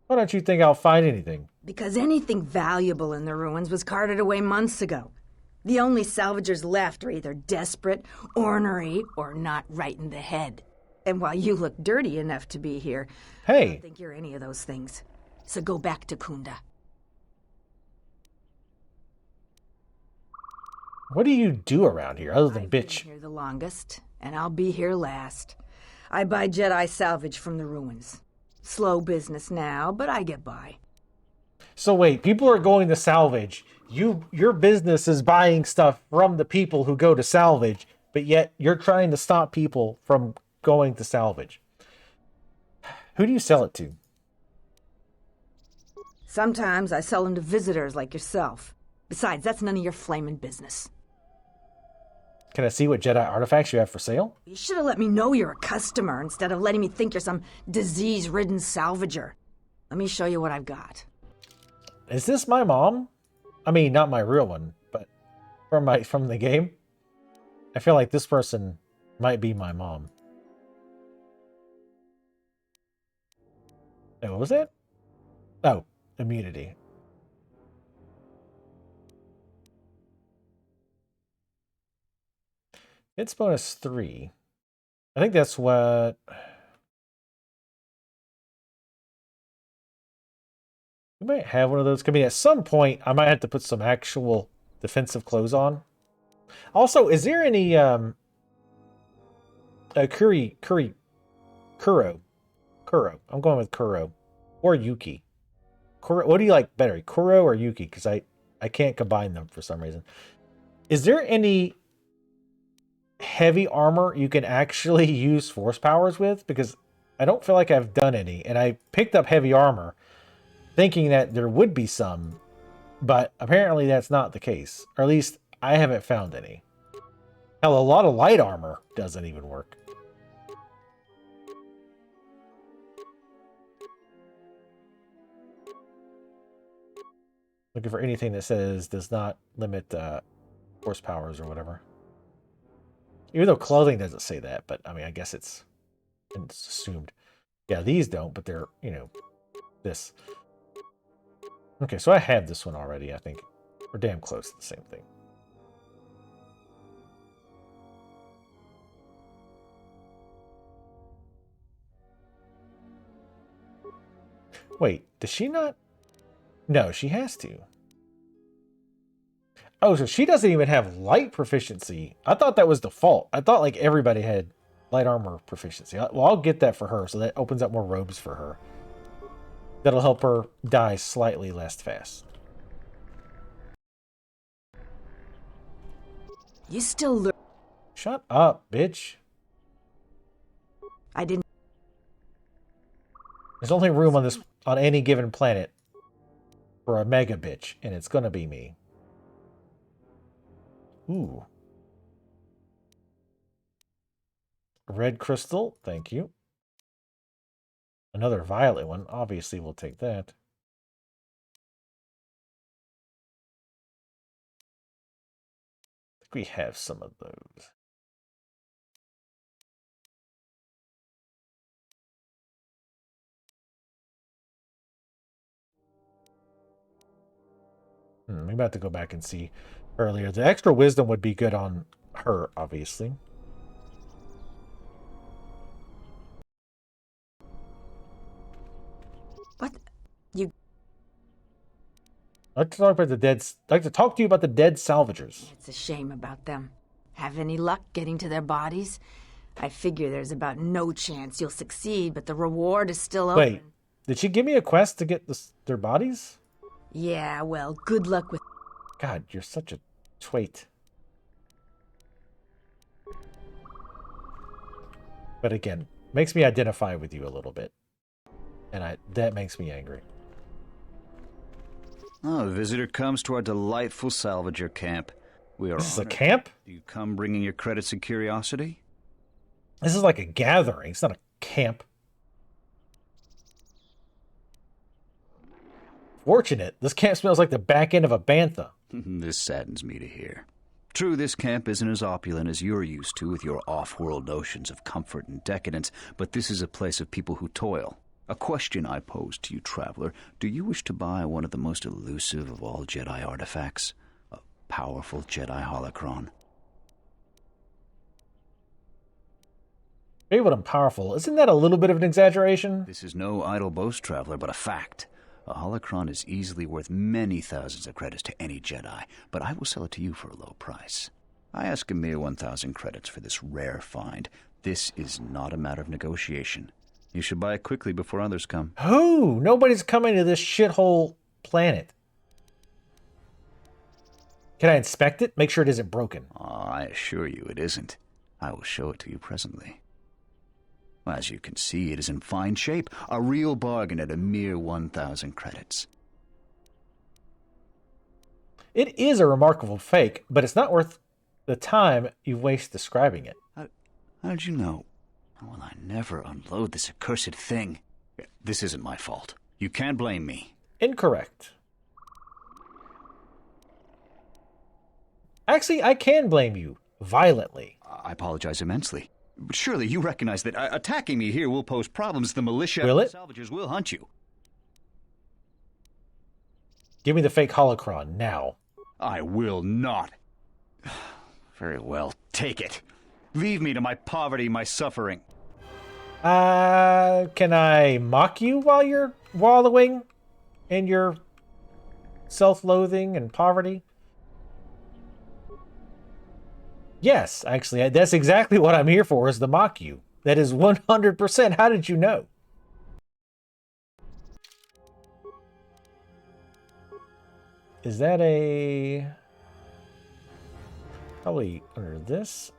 Why don't you think I'll find anything? Because anything valuable in the ruins was carted away months ago. The only salvagers left are either desperate, ornery, or not right in the head. And while you look dirty enough to be here, I don't think you're any of those things. So go back to Kunda. What do you do around here other than bitch? I've been here the longest, and I'll be here last. I buy Jedi salvage from the ruins. Slow business now, but I get by. So wait, people are going to salvage. Your business is buying stuff from the people who go to salvage, but yet you're trying to stop people from going to salvage. Who do you sell it to? Sometimes I sell them to visitors like yourself. Besides, that's none of your flaming business. Can I see what Jedi artifacts you have for sale? You should have let me know you're a customer instead of letting me think you're some disease-ridden salvager. Let me show you what I've got. Is this my mom? I mean, not my real one, but from the game. I feel like this person might be my mom. Hey, what was that? Oh, immunity. It's bonus 3. I think that's what... We might have one of those. I mean, at some point, I might have to put some actual defensive clothes on. Also, is there any Kuro? I'm going with Kuro or Yuki. Kuro, what do you like better, Kuro or Yuki? Because I can't combine them for some reason. Is there any heavy armor you can actually use force powers with? Because I don't feel like I've done any, and I picked up heavy armor thinking that there would be some, but apparently that's not the case. Or at least I haven't found any. Hell, a lot of light armor doesn't even work. Looking for anything that says does not limit force powers or whatever. Even though clothing doesn't say that, but I mean, I guess it's assumed. Yeah, these don't, but they're, you know, this. Okay, so I have this one already, I think. We're damn close to the same thing. Wait, does she not? No, she has to. Oh, so she doesn't even have light proficiency. I thought that was default. I thought like everybody had light armor proficiency. Well, I'll get that for her, so that opens up more robes for her. That'll help her die slightly less fast. You still learn. Shut up, bitch. I didn't. There's only room on any given planet for a mega bitch, and it's gonna be me. Ooh. Red crystal, thank you. Another violet one, obviously we'll take that. I think we have some of those. We about to go back and see earlier. The extra wisdom would be good on her, obviously. What? You... I'd like to talk about the dead. I'd like to talk to you about the dead salvagers. It's a shame about them. Have any luck getting to their bodies? I figure there's about no chance you'll succeed, but the reward is still open. Wait, did she give me a quest to get their bodies? Yeah, well, good luck with... God, you're such a twait. But again, makes me identify with you a little bit. And that makes me angry. Oh, a visitor comes to our delightful salvager camp. We are This is a honored. camp? Do you come bringing your credits and curiosity? This is like a gathering. It's not a camp. Fortunate. This camp smells like the back end of a bantha. This saddens me to hear. True, this camp isn't as opulent as you're used to with your off-world notions of comfort and decadence, but this is a place of people who toil. A question I pose to you, traveler. Do you wish to buy one of the most elusive of all Jedi artifacts? A powerful Jedi holocron? Maybe what I'm powerful. Isn't that a little bit of an exaggeration? This is no idle boast, traveler, but a fact. A holocron is easily worth many thousands of credits to any Jedi, but I will sell it to you for a low price. I ask a mere 1,000 credits for this rare find. This is not a matter of negotiation. You should buy it quickly before others come. Who? Nobody's coming to this shithole planet. Can I inspect it? Make sure it isn't broken. I assure you it isn't. I will show it to you presently. As you can see, it is in fine shape. A real bargain at a mere 1,000 credits. It is a remarkable fake, but it's not worth the time you waste describing it. How did you know? Well, I never unload this accursed thing. This isn't my fault. You can't blame me. Incorrect. Actually, I can blame you. Violently. I apologize immensely. But surely you recognize that attacking me here will pose problems. The militia Will and it? the salvagers will hunt you. Give me the fake holocron now. I will not. Very well, take it. Leave me to my poverty, my suffering. Can I mock you while you're wallowing in your self-loathing and poverty? Yes, actually, that's exactly what I'm here for, is to mock you. That is 100%. How did you know? Is that a... Probably under this?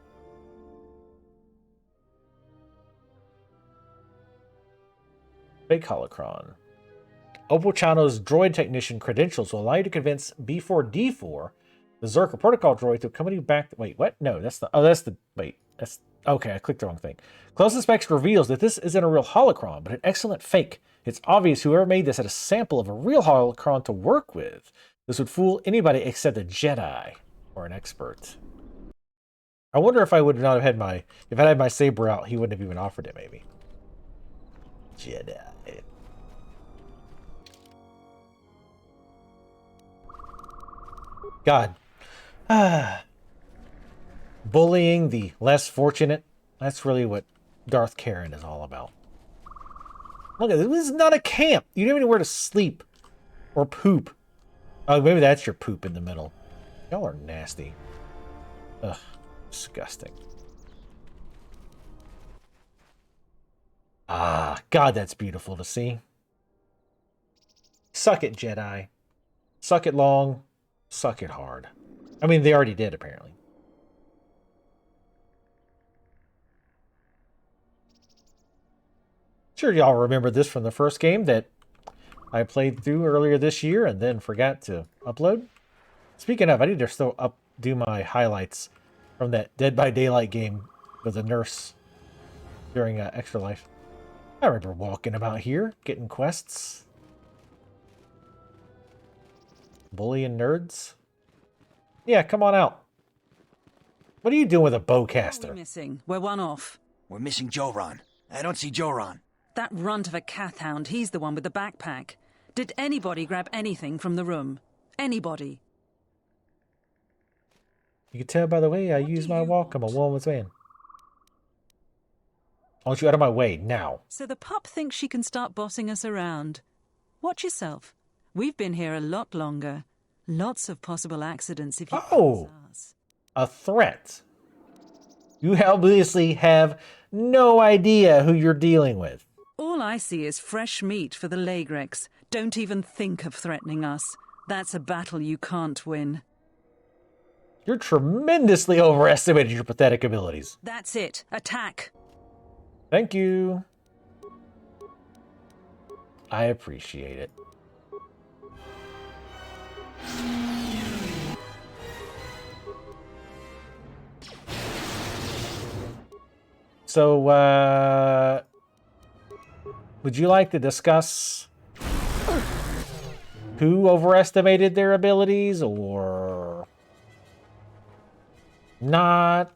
Fake holocron. Opal Chano's droid technician credentials will allow you to convince B4D4, the Zerka protocol droid, to accompany you back. Wait, what? No, that's the. Oh, that's the. Wait, that's. Okay, I clicked the wrong thing. Close inspection reveals that this isn't a real holocron, but an excellent fake. It's obvious whoever made this had a sample of a real holocron to work with. This would fool anybody except a Jedi or an expert. I wonder if I would not have had my. If I had my saber out, he wouldn't have even offered it, maybe. Jedi. God. Bullying the less fortunate. That's really what Darth Kha'Ryn is all about. Look at this. This is not a camp. You don't have anywhere to sleep. Or poop. Oh, maybe that's your poop in the middle. Y'all are nasty. Ugh. Disgusting. Ah, God, that's beautiful to see. Suck it, Jedi. Suck it long. Suck it hard. I mean, they already did, apparently. Sure, y'all remember this from the first game that I played through earlier this year and then forgot to upload. Speaking of, I need to still do my highlights from that Dead by Daylight game with the nurse during Extra Life. I remember walking about here, getting quests. Bullying nerds. Yeah, come on out. What are you doing with a bowcaster? What are we missing? We're one off. We're missing Joran. I don't see Joran. That runt of a Cathhound, he's the one with the backpack. Did anybody grab anything from the room? Anybody? You can tell by the way I use my walk. I'm a woman's man. I want you out of my way, now. So the pup thinks she can start bossing us around. Watch yourself. We've been here a lot longer. Lots of possible accidents if you... Oh! A threat. You obviously have no idea who you're dealing with. All I see is fresh meat for the Lagrex. Don't even think of threatening us. That's a battle you can't win. You're tremendously overestimating your pathetic abilities. That's it. Attack! Thank you. I appreciate it. So, would you like to discuss who overestimated their abilities or not?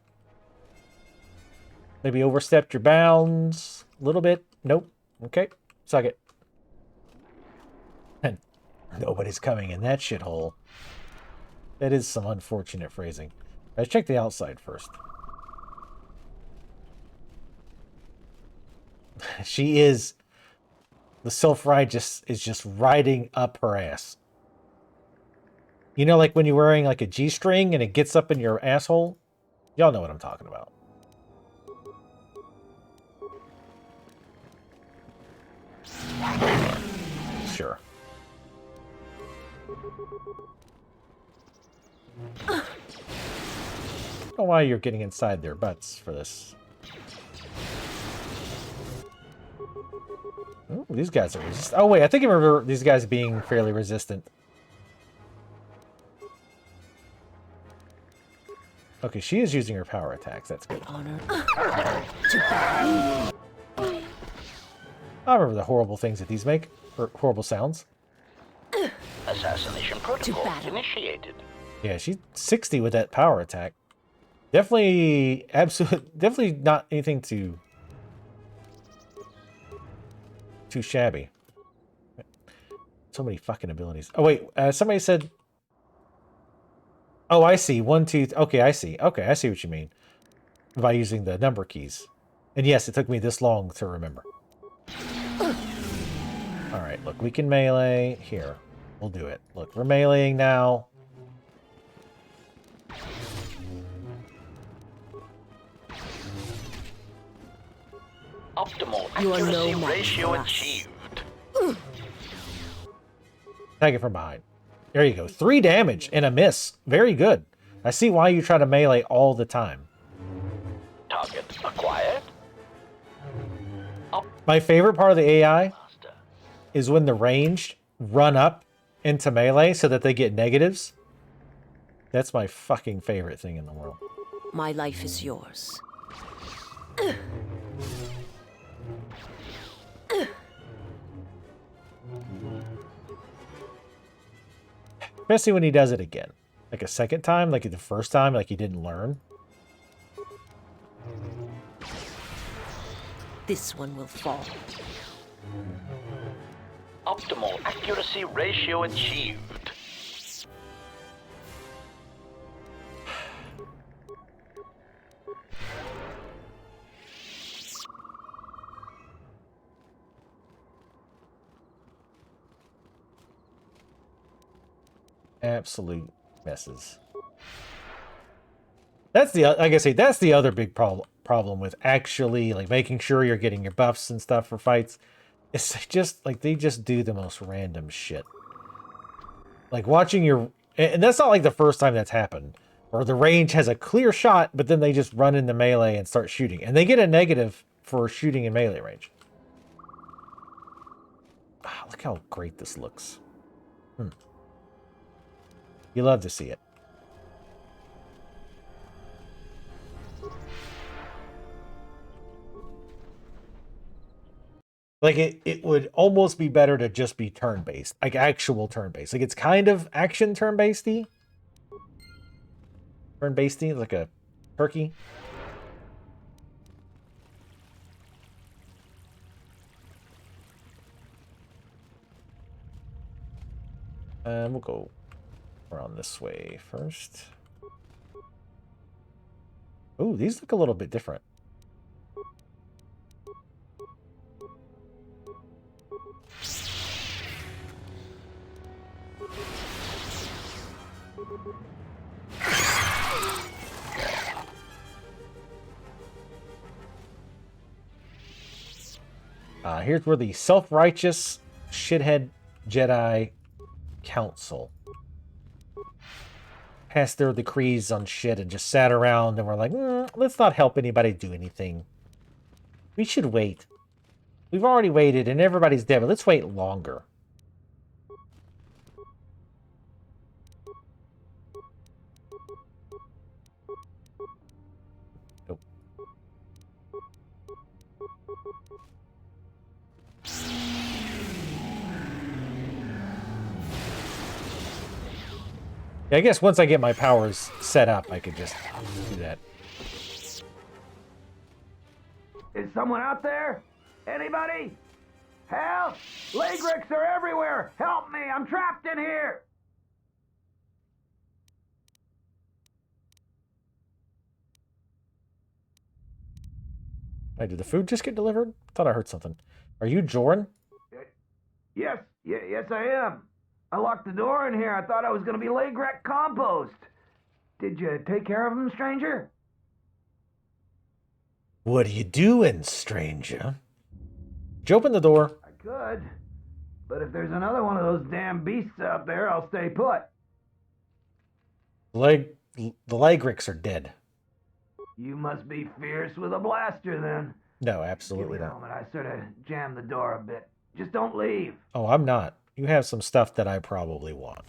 Maybe overstepped your bounds a little bit? Nope. Okay. Suck it. And nobody's coming in that shithole. That is some unfortunate phrasing. Let's check the outside first. She is... The self-righteous is just riding up her ass. You know, like when you're wearing like a G-string and it gets up in your asshole? Y'all know what I'm talking about. Sure. I don't know why you're getting inside their butts for this. Ooh, these guys are resistant. Oh, wait, I think I remember these guys being fairly resistant. Okay, she is using her power attacks. That's good. I remember the horrible things that these make. Or horrible sounds. Assassination protocol initiated. Yeah, she's 60 with that power attack. Definitely, definitely not anything too shabby. So many fucking abilities. Oh wait, somebody said. Oh, I see. 1, 2. Okay, I see. Okay, I see what you mean by using the number keys. And yes, it took me this long to remember. All right, look, we can melee here. We'll do it. Look, we're meleeing now. Optimal accuracy ratio achieved. Attack it from behind. There you go. 3 damage and a miss. Very good. I see why you try to melee all the time. Target acquired. My favorite part of the AI is when the ranged run up into melee so that they get negatives. That's my fucking favorite thing in the world. My life is yours. Especially when he does it again. Like a second time, like the first time, like he didn't learn. This one will fall. Optimal accuracy ratio achieved. Absolute messes. That's the, like I say, that's the other big problem with actually like making sure you're getting your buffs and stuff for fights. It's just like they just do the most random shit. Like watching your, and that's not like the first time that's happened, where the range has a clear shot, but then they just run into melee and start shooting, and they get a negative for shooting in melee range. Ah, look how great this looks. You love to see it. Like, it would almost be better to just be turn-based. Like, actual turn-based. Like, it's kind of action turn-based-y. Turn-based-y, like a turkey. And we'll go around this way first. Ooh, these look a little bit different. Here's where the self-righteous shithead Jedi Council passed their decrees on shit and just sat around and were like, let's not help anybody do anything. We should wait. We've already waited and everybody's dead, but let's wait longer. Nope. Yeah, I guess once I get my powers set up, I could just do that. Is someone out there? Anybody? Help! Lagrix are everywhere! Help me! I'm trapped in here! Hey, did the food just get delivered? Thought I heard something. Are you Jorn? Yes, yes I am. I locked the door in here. I thought I was going to be Lagrek compost. Did you take care of him, stranger? What are you doing, stranger? Did you open the door? I could. But if there's another one of those damn beasts out there, I'll stay put. The Lagrix are dead. You must be fierce with a blaster, then. No, absolutely Give me a not. moment. I sort of jammed the door a bit. Just don't leave. Oh, I'm not. You have some stuff that I probably want.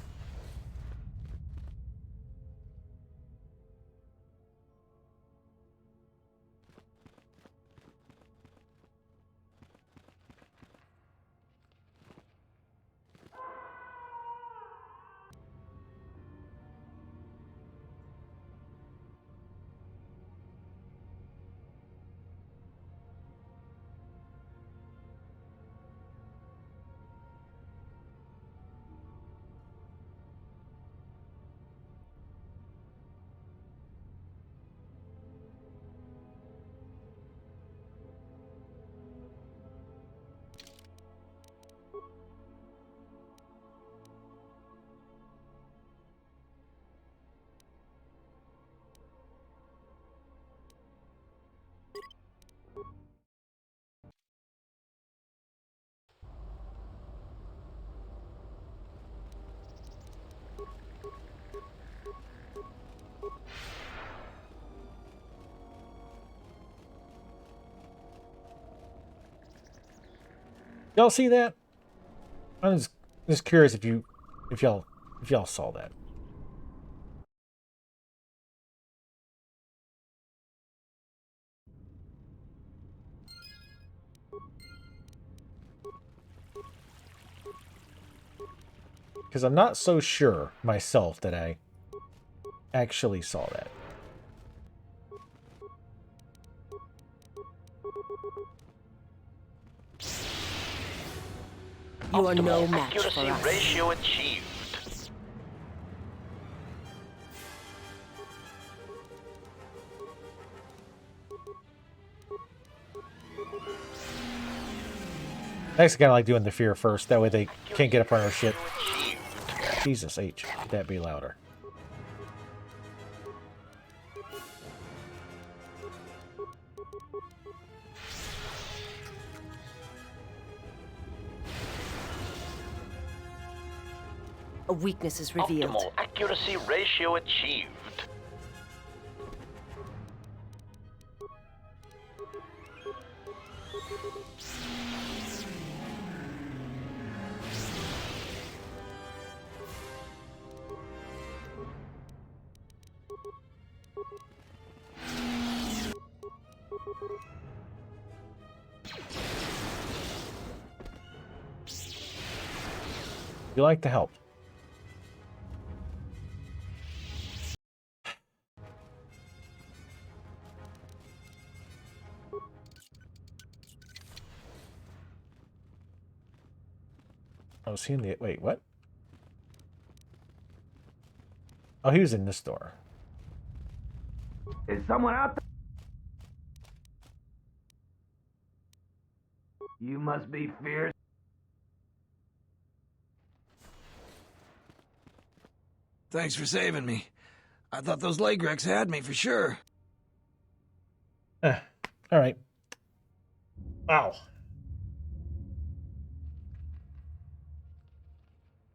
Y'all see that? I'm just curious if y'all saw that. Because I'm not so sure myself that I actually saw that. You are no match for Accuracy us. ratio achieved. I actually kind of like doing the fear first. That way they can't get up on our shit. Jesus H. Could that be louder? A weakness is revealed. Optimal accuracy ratio achieved. You like to help. I was seeing the... Wait, what? Oh, he was in this door. Is someone out there? You must be fierce. Thanks for saving me. I thought those Lagrex had me for sure. All right. Ow.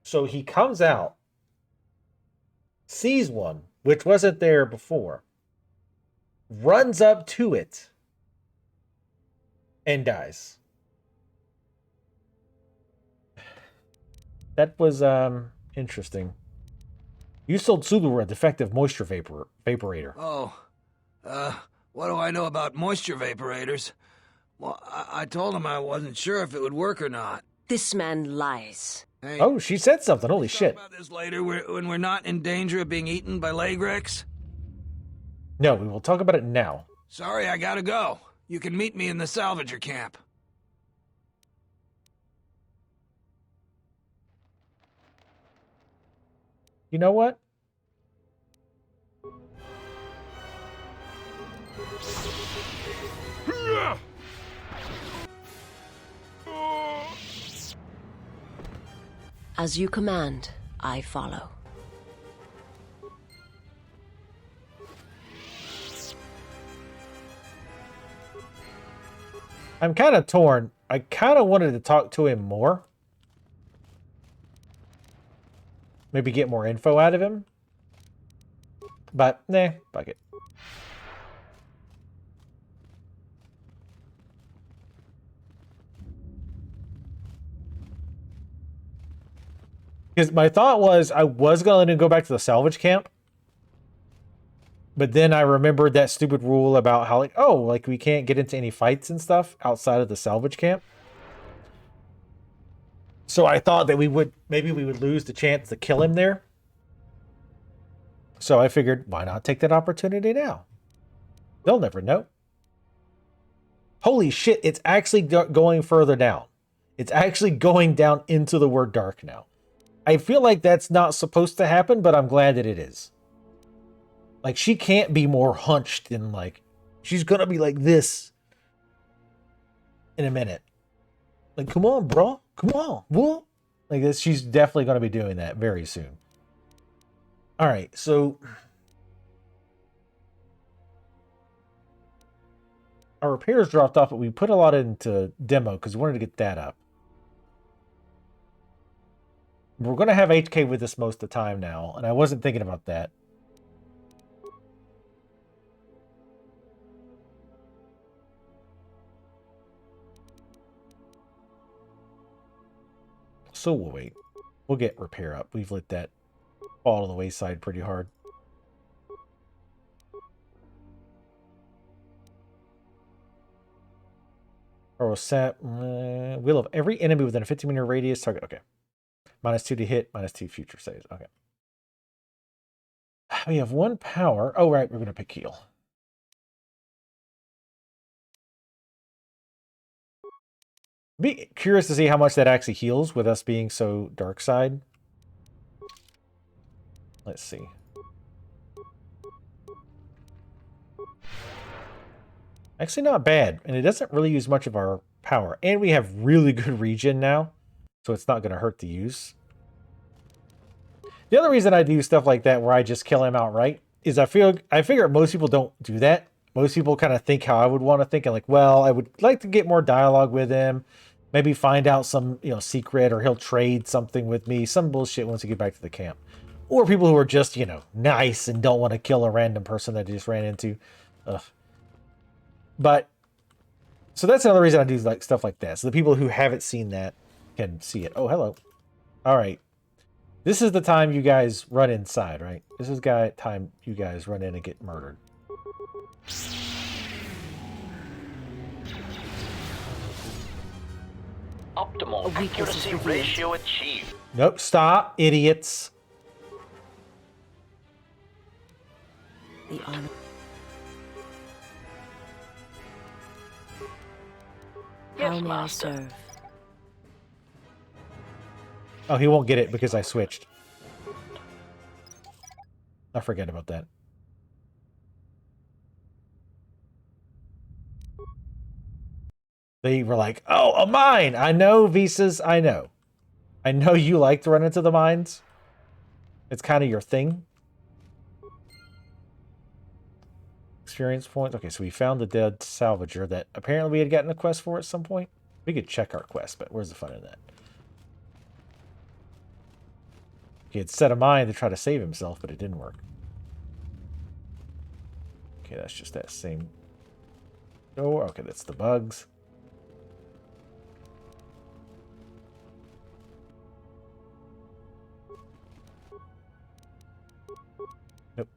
So he comes out, sees one, which wasn't there before, runs up to it, and dies. That was interesting. You sold Subaru a defective moisture vaporator. Oh, what do I know about moisture vaporators? Well, I told him I wasn't sure if it would work or not. This man lies. Hey, Oh, she said something. Holy talk shit. about this later when we're not in danger of being eaten by Lagrex? No, we will talk about it now. Sorry, I gotta go. You can meet me in the salvager camp. You know what? As you command, I follow. I'm kind of torn. I kind of wanted to talk to him more. Maybe get more info out of him. But, nah, fuck it. Because my thought was I was going to let him go back to the salvage camp. But then I remembered that stupid rule about how, like, oh, like, we can't get into any fights and stuff outside of the salvage camp. So I thought that maybe we would lose the chance to kill him there. So I figured, why not take that opportunity now? They'll never know. Holy shit, it's actually going further down. It's actually going down into the word dark now. I feel like that's not supposed to happen, but I'm glad that it is. Like, she can't be more hunched and, like, she's gonna be like this in a minute. Like, come on, bro. Come on. What? Like this, she's definitely gonna be doing that very soon. All right, so our repairs dropped off, but we put a lot into demo because we wanted to get that up. We're going to have HK with us most of the time now, and I wasn't thinking about that. So we'll wait. We'll get repair up. We've let that fall to the wayside pretty hard. Or set will of every enemy within a 15-meter radius target. Okay. -2 to hit, -2 future saves. Okay. We have 1 power. Oh, right. We're going to pick heal. Be curious to see how much that actually heals with us being so dark side. Let's see. Actually not bad. And it doesn't really use much of our power. And we have really good regen now. So it's not going to hurt to use. The other reason I do stuff like that where I just kill him outright is I figure most people don't do that. Most people kind of think how I would want to think. And like, well, I would like to get more dialogue with him. Maybe find out some, secret, or he'll trade something with me. Some bullshit once you get back to the camp. Or people who are just, nice and don't want to kill a random person that they just ran into. Ugh. But, so that's another reason I do like stuff like that. So the people who haven't seen that can see it. Oh, hello. All right. This is the time you guys run inside, right? This is the time you guys run in and get murdered. Optimal accuracy ratio achieved. Nope, stop, idiots. The honor. How may I serve? Oh, he won't get it because I switched. I forget about that. They were like, oh, a mine! I know, Visas, I know. I know you like to run into the mines. It's kind of your thing. Experience points. Okay, so we found the dead salvager that apparently we had gotten a quest for at some point. We could check our quest, but where's the fun in that? He had set a mine to try to save himself, but it didn't work. Okay, that's just that same door. Okay, that's the bugs. Nope.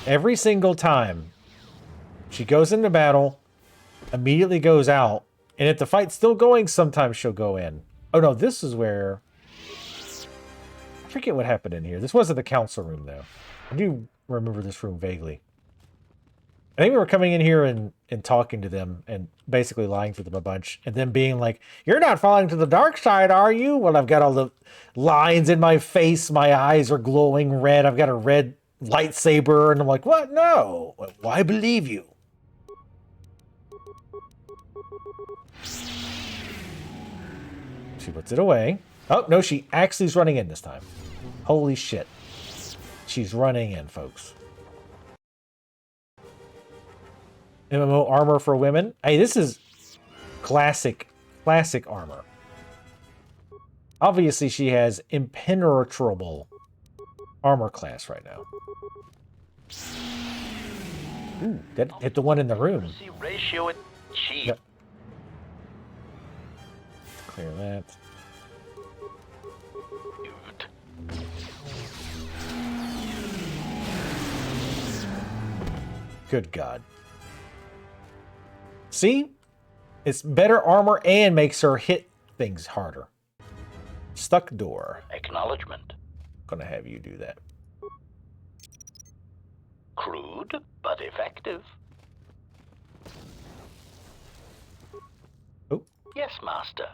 Every single time She goes into battle, immediately goes out, and if the fight's still going, sometimes she'll go in. Oh no, this is where... I forget what happened in here. This wasn't the council room, though. I do remember this room vaguely. I think we were coming in here and talking to them and basically lying to them a bunch. And then being like, you're not falling to the dark side, are you? Well, I've got all the lines in my face. My eyes are glowing red. I've got a red lightsaber. And I'm like, what? No. Why believe you? She puts it away. Oh, no, she actually is running in this time. Holy shit. She's running in, folks. MMO armor for women. Hey, this is classic armor. Obviously, she has impenetrable armor class right now. Ooh, that hit the one in the room. Ratio achieved. Yep. Clear that. Good God. See? It's better armor and makes her hit things harder. Stuck door. Acknowledgement. Gonna have you do that. Crude, but effective. Oh. Yes, master.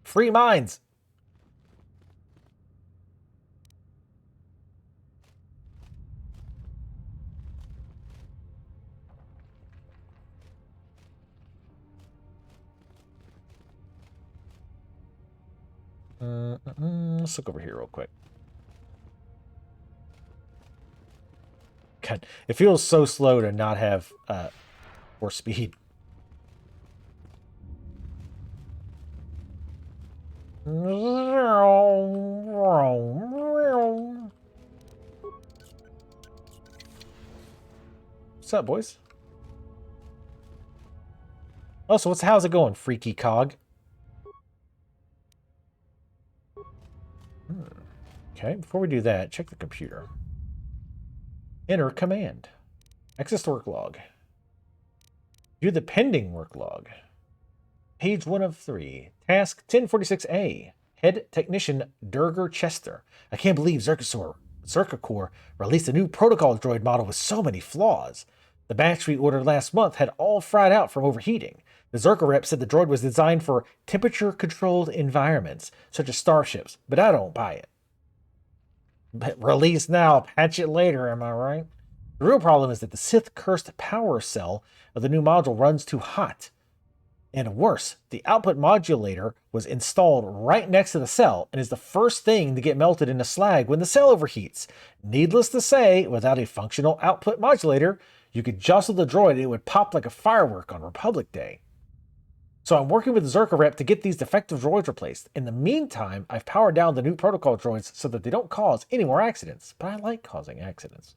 Free minds. Let's look over here real quick. God, it feels so slow to not have more speed. What's up, boys? Oh, so how's it going, freaky cog? Okay, before we do that, check the computer. Enter command. Access to work log. View the pending work log. Page 1 of 3. Task 1046A. Head Technician Durger Chester. I can't believe Zerka released a new protocol droid model with so many flaws. The batch we ordered last month had all fried out from overheating. The Zerka rep said the droid was designed for temperature-controlled environments, such as starships, but I don't buy it. But release now, patch it later, am I right? The real problem is that the Sith-cursed power cell of the new module runs too hot. And worse, the output modulator was installed right next to the cell and is the first thing to get melted into slag when the cell overheats. Needless to say, without a functional output modulator, you could jostle the droid and it would pop like a firework on Republic Day. So I'm working with the Zerka rep to get these defective droids replaced. In the meantime, I've powered down the new protocol droids so that they don't cause any more accidents. But I like causing accidents.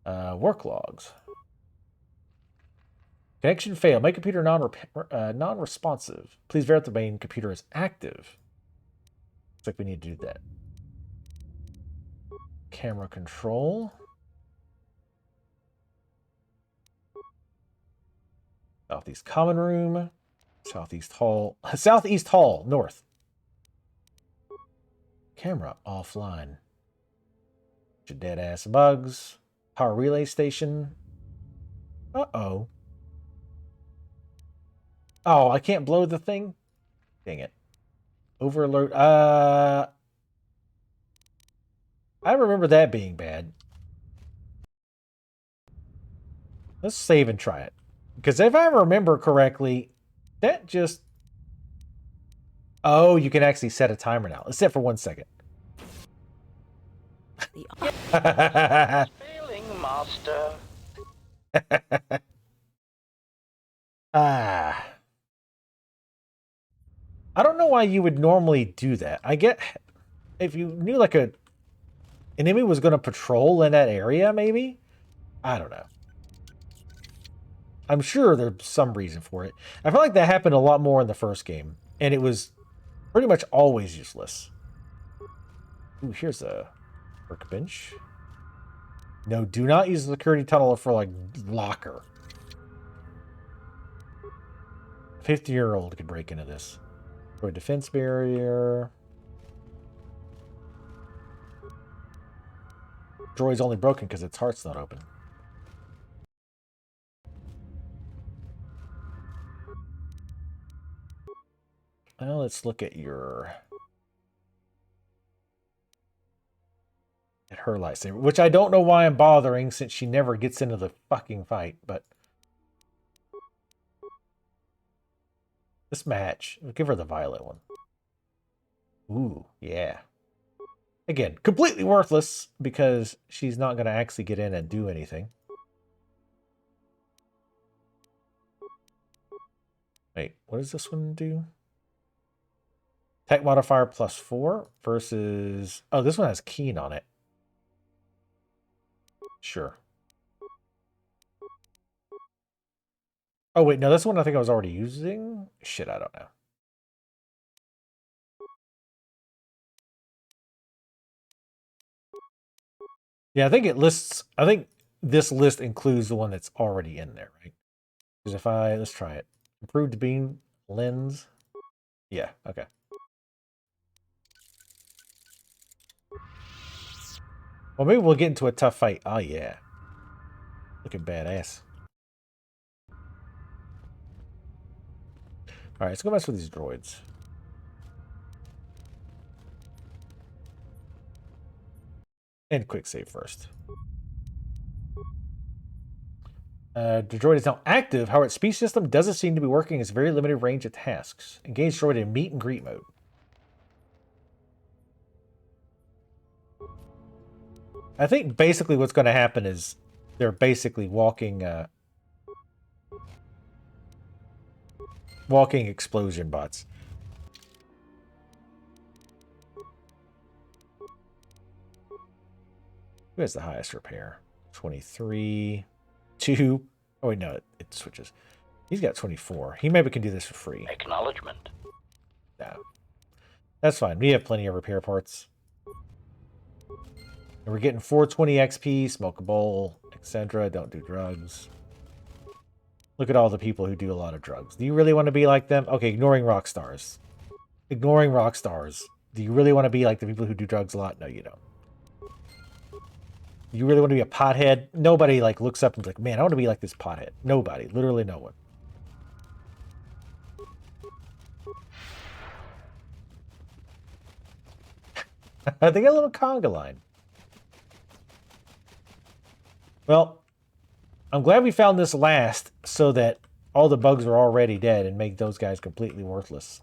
Work logs. Connection failed. My computer non-responsive. Please verify the main computer is active. Looks like we need to do that. Camera control. Southeast common room. Southeast hall. Southeast hall, north. Camera offline. Your dead ass bugs. Power relay station. Uh-oh. Oh, I can't blow the thing? Dang it. Overload. I remember that being bad. Let's save and try it. Because if I remember correctly, that just... Oh, you can actually set a timer now. Let's set for 1 second. Failing, master. I don't know why you would normally do that. I get... If you knew like an enemy was going to patrol in that area, maybe? I don't know. I'm sure there's some reason for it. I feel like that happened a lot more in the first game, and it was pretty much always useless. Ooh, here's a workbench. No, do not use the security tunnel for, like, locker. 50-year-old could break into this. Or a defense barrier. Droid's only broken because its heart's not open. Well, let's look at your... At her lightsaber, which I don't know why I'm bothering since she never gets into the fucking fight, but... This match, we'll give her the violet one. Ooh, yeah. Again, completely worthless because she's not going to actually get in and do anything. Wait, what does this one do? Tech modifier +4 versus... Oh, this one has keen on it. Sure. Oh, wait, no, this one I think I was already using. Shit, I don't know. Yeah, I think it lists... I think this list includes the one that's already in there, right? Because if I... Let's try it. Improved beam lens. Yeah, okay. Well, maybe we'll get into a tough fight. Oh, yeah. Looking badass. Alright, let's go mess with these droids. And quick save first. The droid is now active. However, its speech system doesn't seem to be working. It's very limited range of tasks. Engage droid in meet and greet mode. I think basically what's going to happen is they're basically walking walking explosion bots. Who has the highest repair? 23. 2. Oh, wait, no, it switches. He's got 24. He maybe can do this for free. Acknowledgement. No. That's fine. We have plenty of repair parts. And we're getting 420 XP, smoke a bowl, etc. Don't do drugs. Look at all the people who do a lot of drugs. Do you really want to be like them? Okay, ignoring rock stars. Ignoring rock stars. Do you really want to be like the people who do drugs a lot? No, you don't. You really want to be a pothead? Nobody like looks up and is like, man, I want to be like this pothead. Nobody. Literally no one. They got a little conga line. Well, I'm glad we found this last so that all the bugs are already dead and make those guys completely worthless.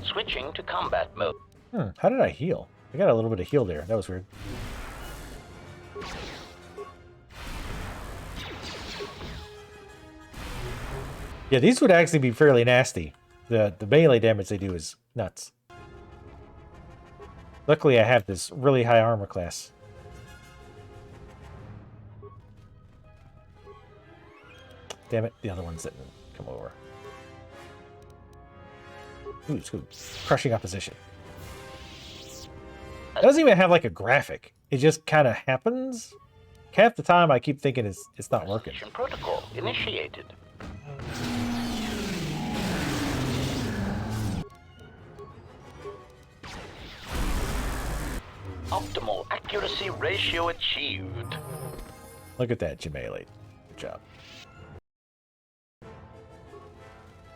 Switching to combat mode. How did I heal? I got a little bit of heal there. That was weird. Yeah, these would actually be fairly nasty. The melee damage they do is nuts. Luckily, I have this really high armor class. Damn it, the other ones didn't come over. Ooh, it's good. Crushing opposition. It doesn't even have like a graphic. It just kind of happens. Half the time I keep thinking it's not working. Protocol initiated. Optimal accuracy ratio achieved. Look at that, Jamaili. Good job.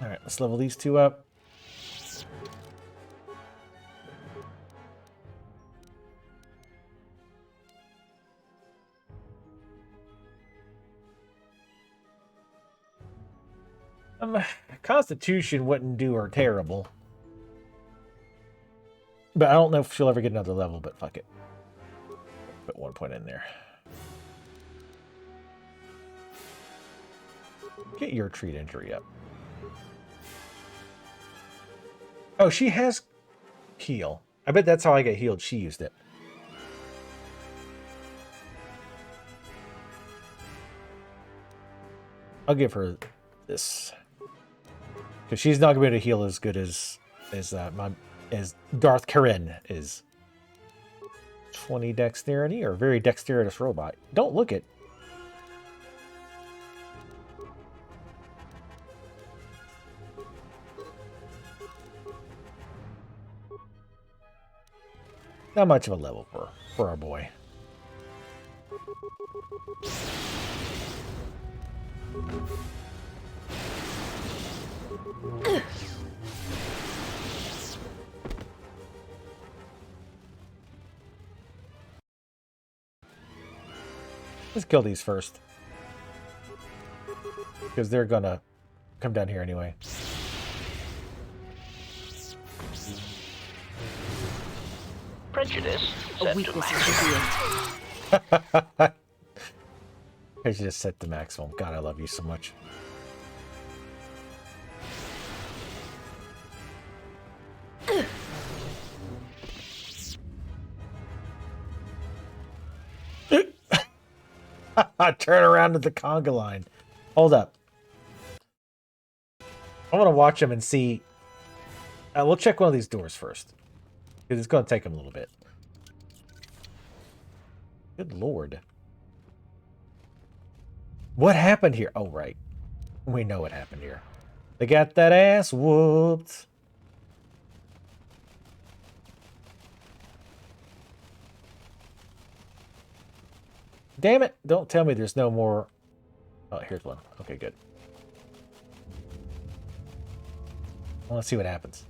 Alright, let's level these two up. Constitution wouldn't do her terrible. But I don't know if she'll ever get another level, but fuck it. Put 1 point in there. Get your treat injury up. Oh, she has heal. I bet that's how I get healed. She used it. I'll give her this. Because she's not going to be able to heal as good as Darth Kha'Rynn is. 20 dexterity, or very dexterous robot. Don't look it. Not much of a level for our boy. Let's kill these first. Because they're gonna come down here anyway. Prejudice set to maximum. I should just set the maximum. God, I love you so much. Turn around to the conga line. Hold up. I want to watch them and see. We'll check one of these doors first. Because it's going to take them a little bit. Good lord. What happened here? Oh, right. We know what happened here. They got that ass whooped. Damn it. Don't tell me there's no more. Oh, here's one. Okay, good. Well, let's see what happens.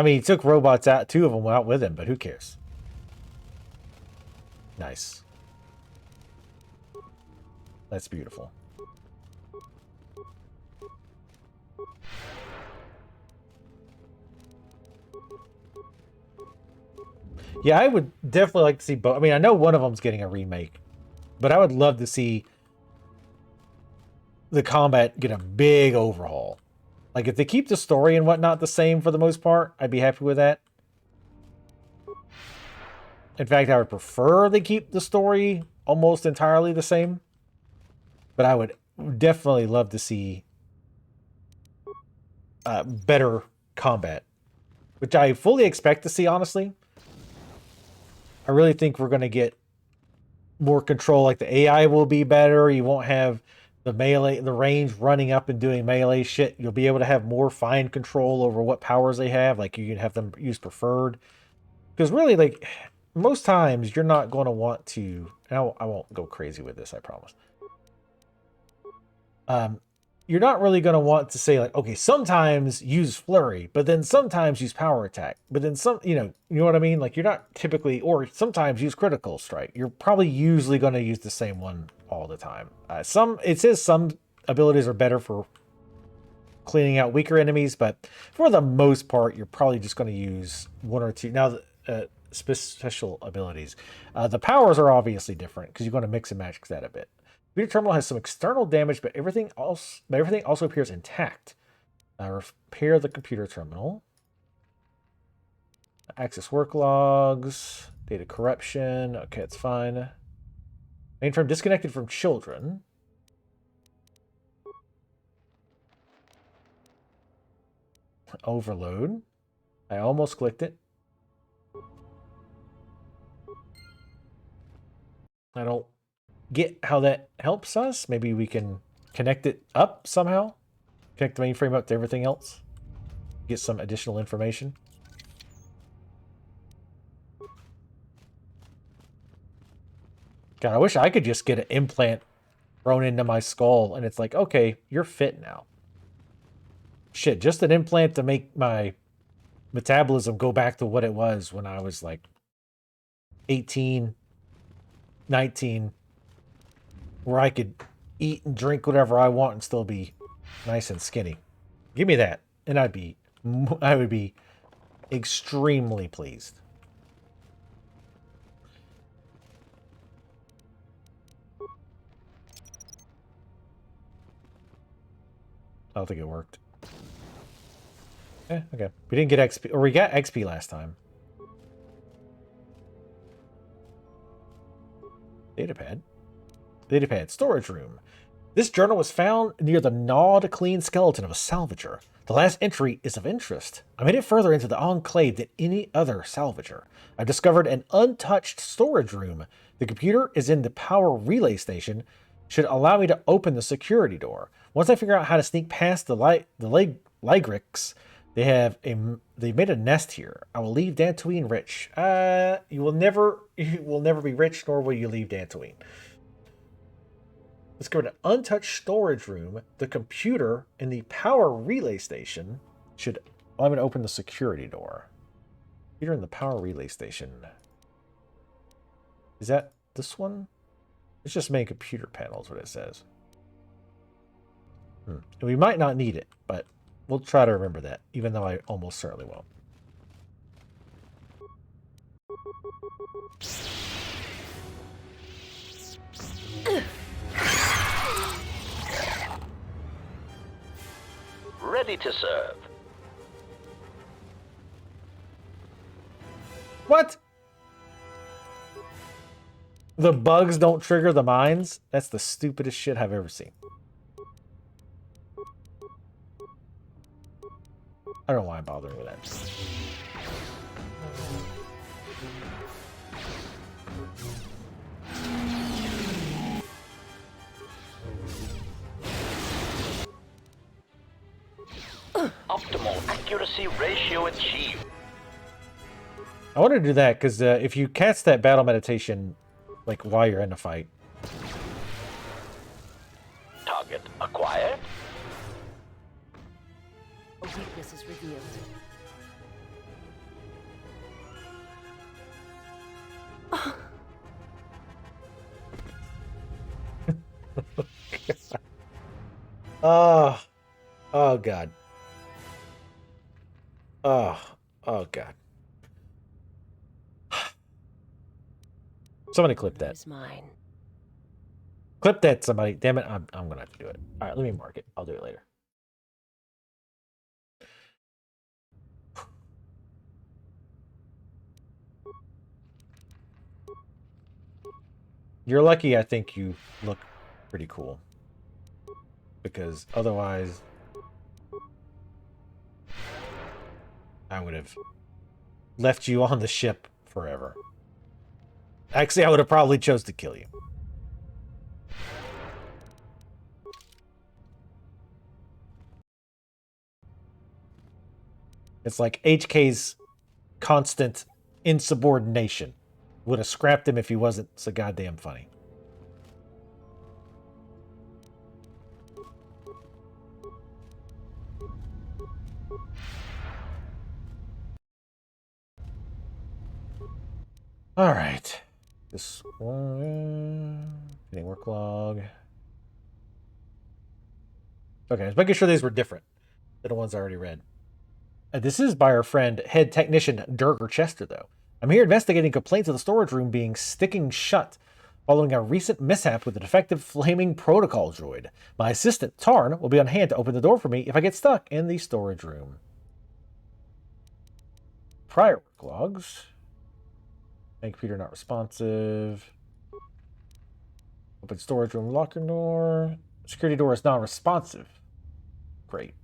I mean, he took robots out, 2 of them out with him, but who cares? Nice. That's beautiful. Yeah, I would definitely like to see both. I mean, I know one of them's getting a remake, but I would love to see the combat get a big overhaul. Like, if they keep the story and whatnot the same for the most part, I'd be happy with that. In fact, I would prefer they keep the story almost entirely the same. But I would definitely love to see better combat, which I fully expect to see, honestly. I really think we're going to get more control. Like, the AI will be better. You won't have the melee, the range running up and doing melee shit. You'll be able to have more fine control over what powers they have. Like, you can have them use preferred. Because really, like, most times you're not going to want to... I won't go crazy with this, I promise. You're not really going to want to say, like, okay, sometimes use flurry, but then sometimes use power attack, but then some, you know what I mean? Like, you're not typically, or sometimes use critical strike. You're probably usually going to use the same one all the time. It says some abilities are better for cleaning out weaker enemies, but for the most part, you're probably just going to use 1 or 2. Now, special abilities. The powers are obviously different because you're going to mix and match that a bit. Computer terminal has some external damage, but everything also appears intact. Repair the computer terminal. Access work logs. Data corruption. Okay, it's fine. Mainframe disconnected from children. Overload. I almost clicked it. I don't get how that helps us. Maybe we can connect it up somehow. Connect the mainframe up to everything else. Get some additional information. God, I wish I could just get an implant thrown into my skull and it's like, okay, you're fit now. Shit, just an implant to make my metabolism go back to what it was when I was like 18, 19, where I could eat and drink whatever I want and still be nice and skinny. Give me that, and I would be extremely pleased. I don't think it worked. Okay. We didn't get XP, or we got XP last time. Datapad. Datapad. Storage room. This journal was found near the gnawed clean skeleton of a salvager. The last entry is of interest. I made it further into the enclave than any other salvager. I've discovered an untouched storage room. The computer is in the power relay station. Should allow me to open the security door. Once I figure out how to sneak past the Lygrix, they made a nest here. I will leave Dantooine rich. You will never be rich, nor will you leave Dantooine. Let's go to an untouched storage room. The computer in the power relay station should allow me to open the security door. Computer in the power relay station. Is that this one? It's just main computer panel is what it says. We might not need it, but we'll try to remember that, even though I almost certainly won't. Ready to serve. What? The bugs don't trigger the mines? That's the stupidest shit I've ever seen. I don't know why I'm bothering with that. Optimal accuracy ratio achieved. I want to do that because if you cast that battle meditation, like while you're in a fight. Target acquired. A weakness is revealed. Oh God. Oh God. Somebody clip that. Mine. Clip that, somebody. Damn it, I'm gonna have to do it. All right, let me mark it. I'll do it later. You're lucky I think you look pretty cool. Because otherwise, I would have left you on the ship forever. Actually, I would have probably chose to kill you. It's like HK's constant insubordination. Would have scrapped him if he wasn't so goddamn funny. All right. This one. Getting work log. Okay, I was making sure these were different than the ones I already read. This is by our friend, head technician Durger Chester, though. I'm here investigating complaints of the storage room being sticking shut following a recent mishap with a defective flaming protocol droid. My assistant, Tarn, will be on hand to open the door for me if I get stuck in the storage room. Prior work logs. Main computer not responsive. Open storage room locker door. Security door is non-responsive. Great.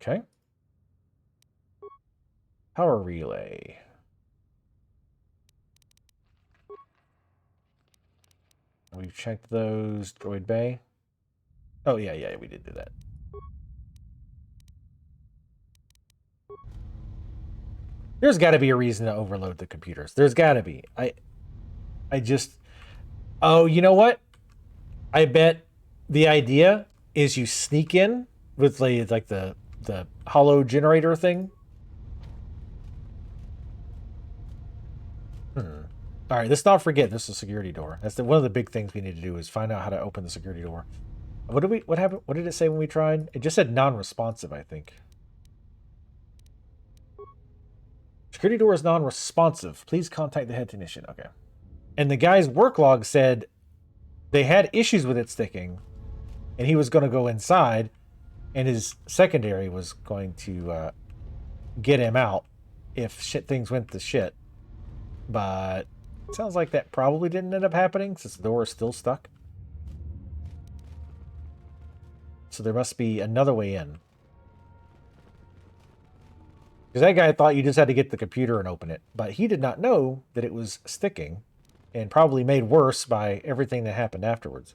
Okay. Power relay. We've checked those. Droid bay. Oh, yeah, we did do that. There's got to be a reason to overload the computers. There's got to be. I just... Oh, you know what? I bet the idea is you sneak in with like the hollow generator thing. All right, let's not forget this is a security door. That's one of the big things we need to do is find out how to open the security door. What happened? What did it say when we tried? It just said non-responsive, I think. Security door is non-responsive. Please contact the head technician. Okay. And the guy's work log said they had issues with it sticking, and he was going to go inside, and his secondary was going to get him out if things went to shit. But it sounds like that probably didn't end up happening since the door is still stuck. So there must be another way in. Because that guy thought you just had to get the computer and open it. But he did not know that it was sticking. And probably made worse by everything that happened afterwards.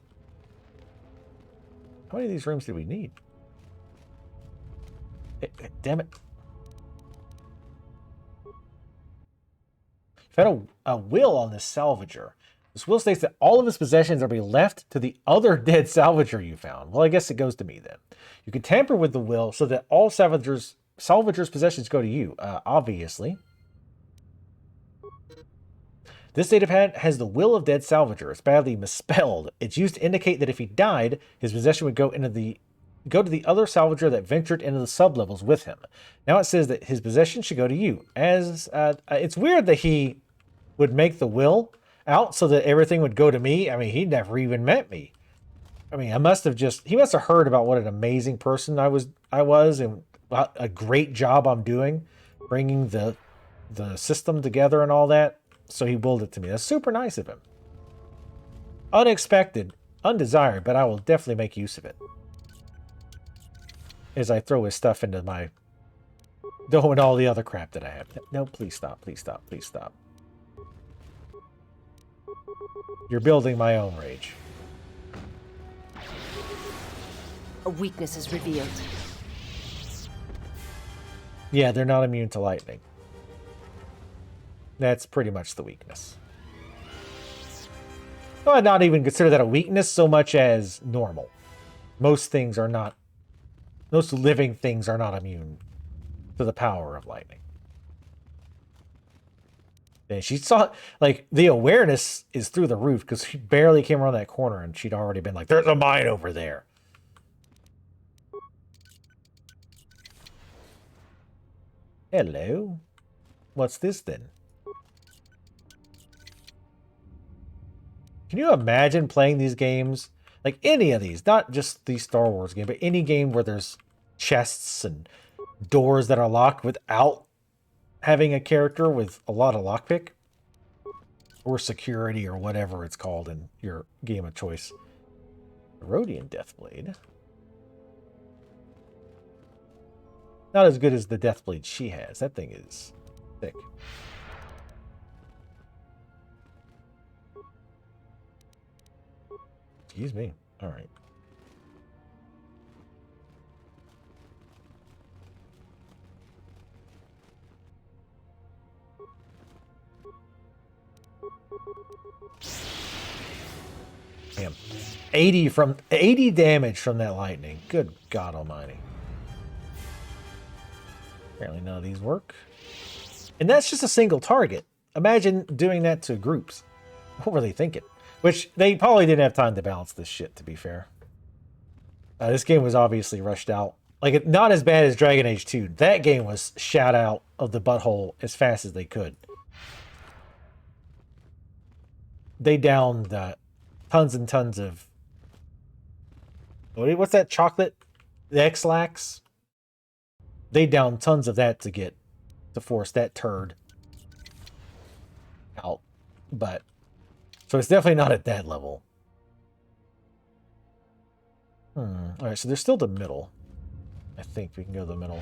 How many of these rooms do we need? Damn it. Found a will on this salvager. This will states that all of his possessions are to be left to the other dead salvager you found. Well, I guess it goes to me then. You can tamper with the will so that all salvager's possessions go to you. Obviously. This data pad has the will of dead salvager. It's badly misspelled. It's used to indicate that if he died, his possession would go to the other salvager that ventured into the sublevels with him. Now it says that his possession should go to you. It's weird that he would make the will out so that everything would go to me. I mean, he never even met me. I mean, he must have heard about what an amazing person I was and a great job I'm doing bringing the system together and all that. So he willed it to me. That's super nice of him. Unexpected, undesired, but I will definitely make use of it. As I throw his stuff into my dough and all the other crap that I have. No, please stop, please stop, please stop. You're building my own rage. A weakness is revealed. Yeah, they're not immune to lightning. That's pretty much the weakness. Well, I'd not even consider that a weakness so much as normal. Most living things are not immune to the power of lightning. And she saw, like, the awareness is through the roof because she barely came around that corner and she'd already been like, there's a mine over there. Hello. What's this then? Can you imagine playing these games? Like any of these, not just these Star Wars games, but any game where there's chests and doors that are locked without having a character with a lot of lockpick? Or security or whatever it's called in your game of choice. Rhodian Deathblade. Not as good as the Deathblade she has. That thing is thick. Excuse me. All right. Damn. 80 damage from that lightning. Good God Almighty. Apparently none of these work. And that's just a single target. Imagine doing that to groups. What were they thinking? Which, they probably didn't have time to balance this shit, to be fair. This game was obviously rushed out. Like, not as bad as Dragon Age 2. That game was shot out of the butthole as fast as they could. They downed tons and tons of... What's that chocolate? The X-Lax? They downed tons of that to force that turd out. But... So it's definitely not at that level. Alright, so there's still the middle. I think we can go to the middle.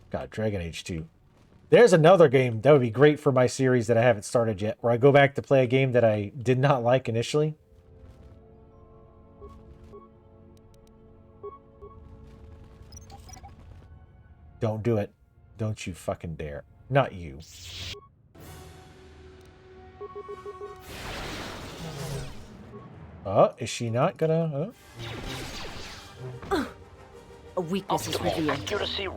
God, Dragon Age 2. There's another game that would be great for my series that I haven't started yet, where I go back to play a game that I did not like initially. Don't do it. Don't you fucking dare. Not you. Is she not gonna... A weakness is revealed. Accuracy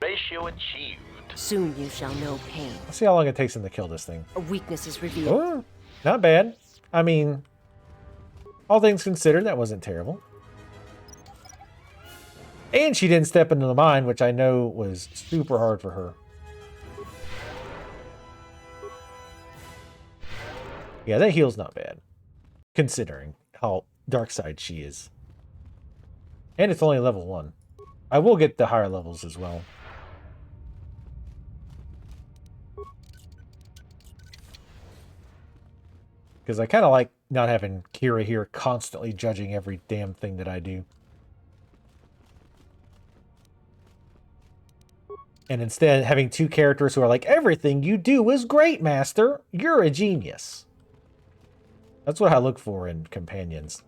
ratio achieved. Soon you shall know pain. Let's see how long it takes him to kill this thing. A weakness is revealed. Oh, not bad. I mean, all things considered, that wasn't terrible. And she didn't step into the mine, which I know was super hard for her. Yeah, that heal's not bad, considering how dark side she is. And it's only level 1. I will get the higher levels as well. Because I kind of like not having Kira here constantly judging every damn thing that I do. And instead having two characters who are like, everything you do is great, Master. You're a genius. That's what I look for in companions.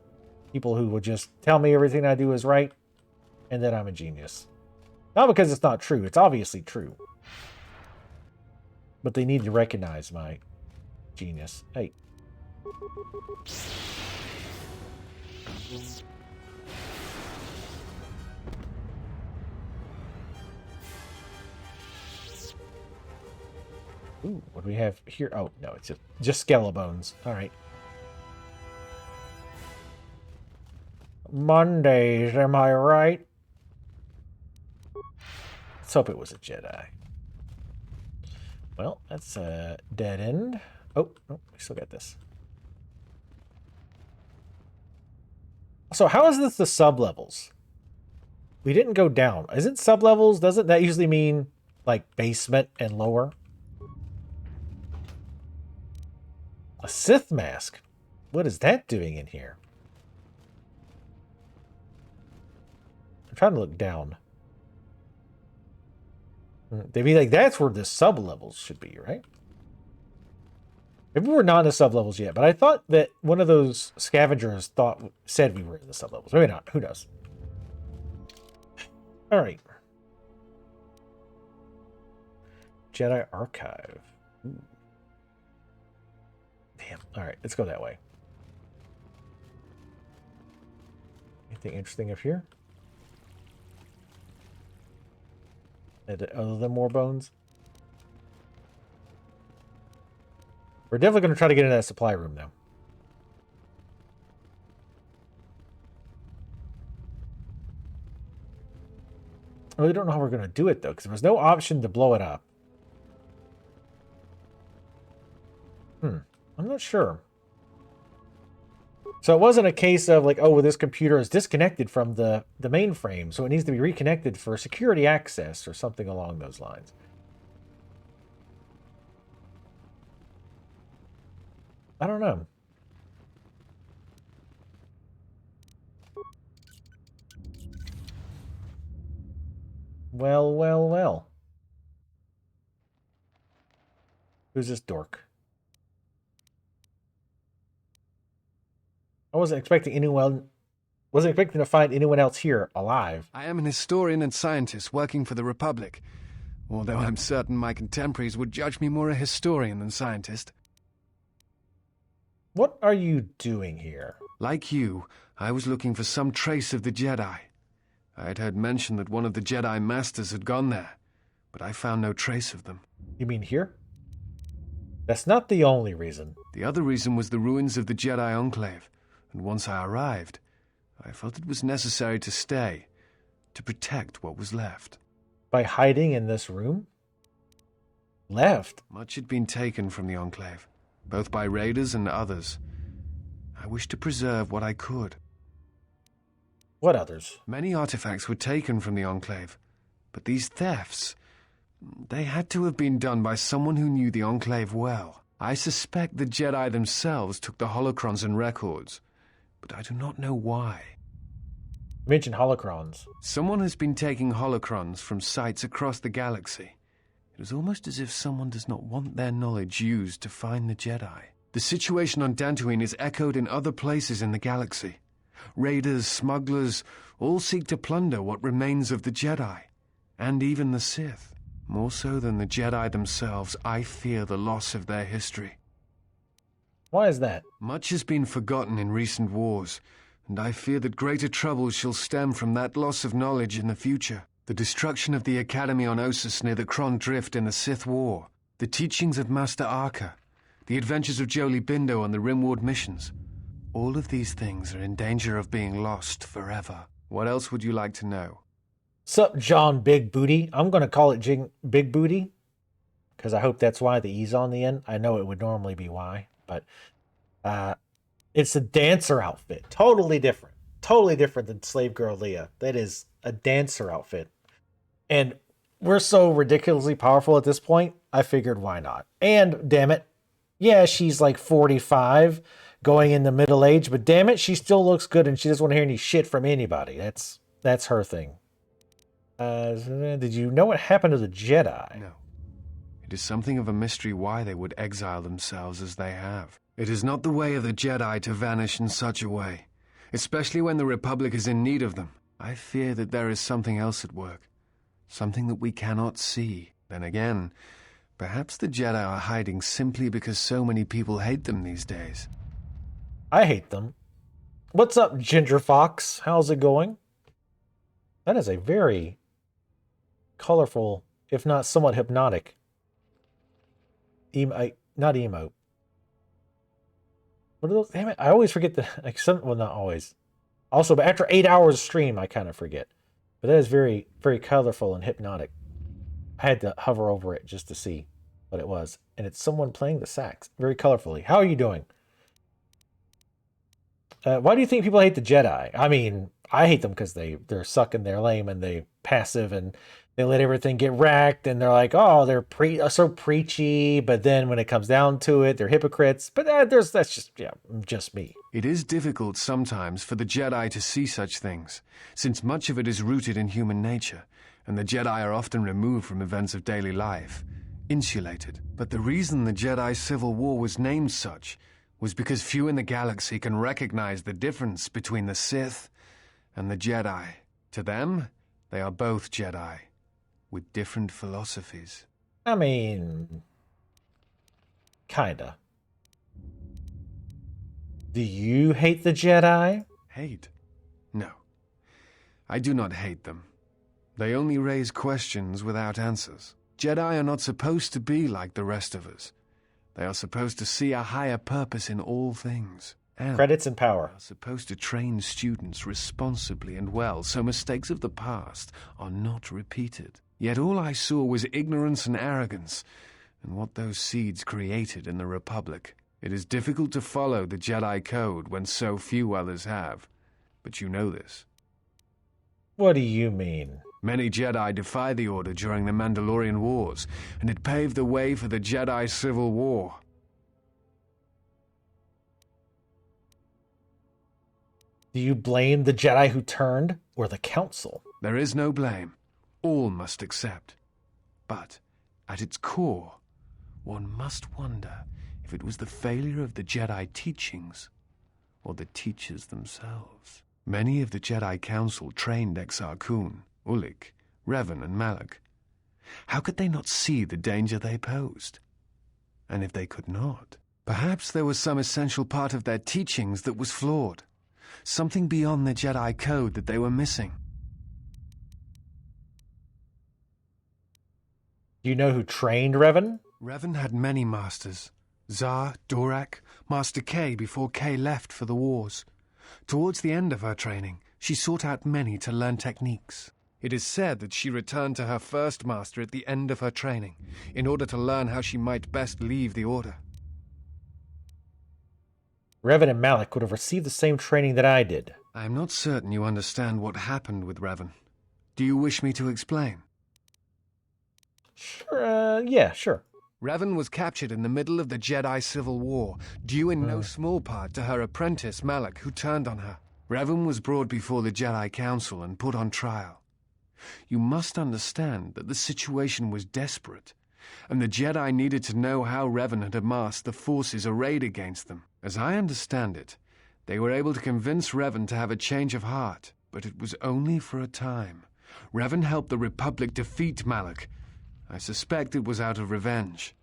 People who will just tell me everything I do is right, and that I'm a genius. Not because it's not true. It's obviously true. But they need to recognize my genius. Hey. Ooh, what do we have here? Oh, no, it's just skelebones. All right. Mondays, am I right? Let's hope it was a Jedi. Well, that's a dead end. Oh, no, we still got this. So how is this the sub-levels? We didn't go down. Isn't sub-levels, doesn't that usually mean like basement and lower? A Sith mask? What is that doing in here? I'm trying to look down. They'd be like, that's where the sub-levels should be, right? Maybe we're not in the sub-levels yet, but I thought that one of those scavengers said we were in the sub-levels. Maybe not. Who knows? All right. Jedi Archive. Ooh. Damn. All right, let's go that way. Anything interesting up here? Other than more bones? We're definitely going to try to get into that supply room, though. I really don't know how we're going to do it, though, because there was no option to blow it up. I'm not sure. So it wasn't a case of like, oh, well, this computer is disconnected from the mainframe, so it needs to be reconnected for security access or something along those lines. I don't know. Well, well, well. Who's this dork? I wasn't expecting to find anyone else here alive. I am an historian and scientist working for the Republic, although I'm certain my contemporaries would judge me more a historian than scientist. What are you doing here? Like you, I was looking for some trace of the Jedi. I had heard mention that one of the Jedi Masters had gone there, but I found no trace of them. You mean here? That's not the only reason. The other reason was the ruins of the Jedi Enclave. And once I arrived, I felt it was necessary to stay, to protect what was left. By hiding in this room? Left? Much had been taken from the Enclave, both by raiders and others. I wished to preserve what I could. What others? Many artifacts were taken from the Enclave, but these thefts, they had to have been done by someone who knew the Enclave well. I suspect the Jedi themselves took the holocrons and records, but I do not know why. You mentioned holocrons. Someone has been taking holocrons from sites across the galaxy. It is almost as if someone does not want their knowledge used to find the Jedi. The situation on Dantooine is echoed in other places in the galaxy. Raiders, smugglers, all seek to plunder what remains of the Jedi, and even the Sith. More so than the Jedi themselves, I fear the loss of their history. Why is that? Much has been forgotten in recent wars, and I fear that greater trouble shall stem from that loss of knowledge in the future. The destruction of the Academy on Ossus near the Kron Drift in the Sith War, the teachings of Master Arca, the adventures of Jolie Bindo on the Rimward missions. All of these things are in danger of being lost forever. What else would you like to know? Sup, John Big Booty. I'm going to call it Big Booty because I hope that's why the E's on the end. I know it would normally be Y, but it's a dancer outfit. Totally different. Totally different than Slave Girl Leah. That is a dancer outfit. And we're so ridiculously powerful at this point, I figured why not? And damn it, yeah, she's like 45, going into middle age, but damn it, she still looks good and she doesn't want to hear any shit from anybody. That's her thing. Did you know what happened to the Jedi? No. It is something of a mystery why they would exile themselves as they have. It is not the way of the Jedi to vanish in such a way, especially when the Republic is in need of them. I fear that there is something else at work. Something that we cannot see. Then again, perhaps the Jedi are hiding simply because so many people hate them these days. I hate them. What's up, Ginger Fox? How's it going? That is a very colorful, if not somewhat hypnotic, not emote. What are those? Damn it! I always forget well, not always. Also, but after 8 hours of stream, I kind of forget. But that is very, very colorful and hypnotic. I had to hover over it just to see what it was, and it's someone playing the sax very colorfully. How are you doing? Why do you think people hate the Jedi? I mean, I hate them because they're sucking, they're lame, and they passive, and they let everything get wrecked, and they're like, oh, they're so preachy, but then when it comes down to it, they're hypocrites. But that's just me. It is difficult sometimes for the Jedi to see such things, since much of it is rooted in human nature, and the Jedi are often removed from events of daily life, insulated. But the reason the Jedi Civil War was named such was because few in the galaxy can recognize the difference between the Sith and the Jedi. To them, they are both Jedi, with different philosophies. I mean, kinda. Do you hate the Jedi? Hate? No. I do not hate them. They only raise questions without answers. Jedi are not supposed to be like the rest of us. They are supposed to see a higher purpose in all things. And credits and power. They are supposed to train students responsibly and well, so mistakes of the past are not repeated. Yet all I saw was ignorance and arrogance, and what those seeds created in the Republic. It is difficult to follow the Jedi Code when so few others have. But you know this. What do you mean? Many Jedi defied the Order during the Mandalorian Wars, and it paved the way for the Jedi Civil War. Do you blame the Jedi who turned, or the Council? There is no blame. All must accept. But, at its core, one must wonder if it was the failure of the Jedi teachings, or the teachers themselves. Many of the Jedi Council trained Exar Kun, Ulik, Revan, and Malak. How could they not see the danger they posed? And if they could not, perhaps there was some essential part of their teachings that was flawed. Something beyond the Jedi Code that they were missing. Do you know who trained Revan? Revan had many masters. Zar, Dorak, Master K before K left for the wars. Towards the end of her training, she sought out many to learn techniques. It is said that she returned to her first master at the end of her training, in order to learn how she might best leave the Order. Revan and Malak would have received the same training that I did. I am not certain you understand what happened with Revan. Do you wish me to explain? Sure, yeah, sure. Revan was captured in the middle of the Jedi Civil War, due in no small part to her apprentice Malak, who turned on her. Revan was brought before the Jedi Council and put on trial. You must understand that the situation was desperate, and the Jedi needed to know how Revan had amassed the forces arrayed against them. As I understand it, they were able to convince Revan to have a change of heart, but it was only for a time. Revan helped the Republic defeat Malak. I suspect it was out of revenge.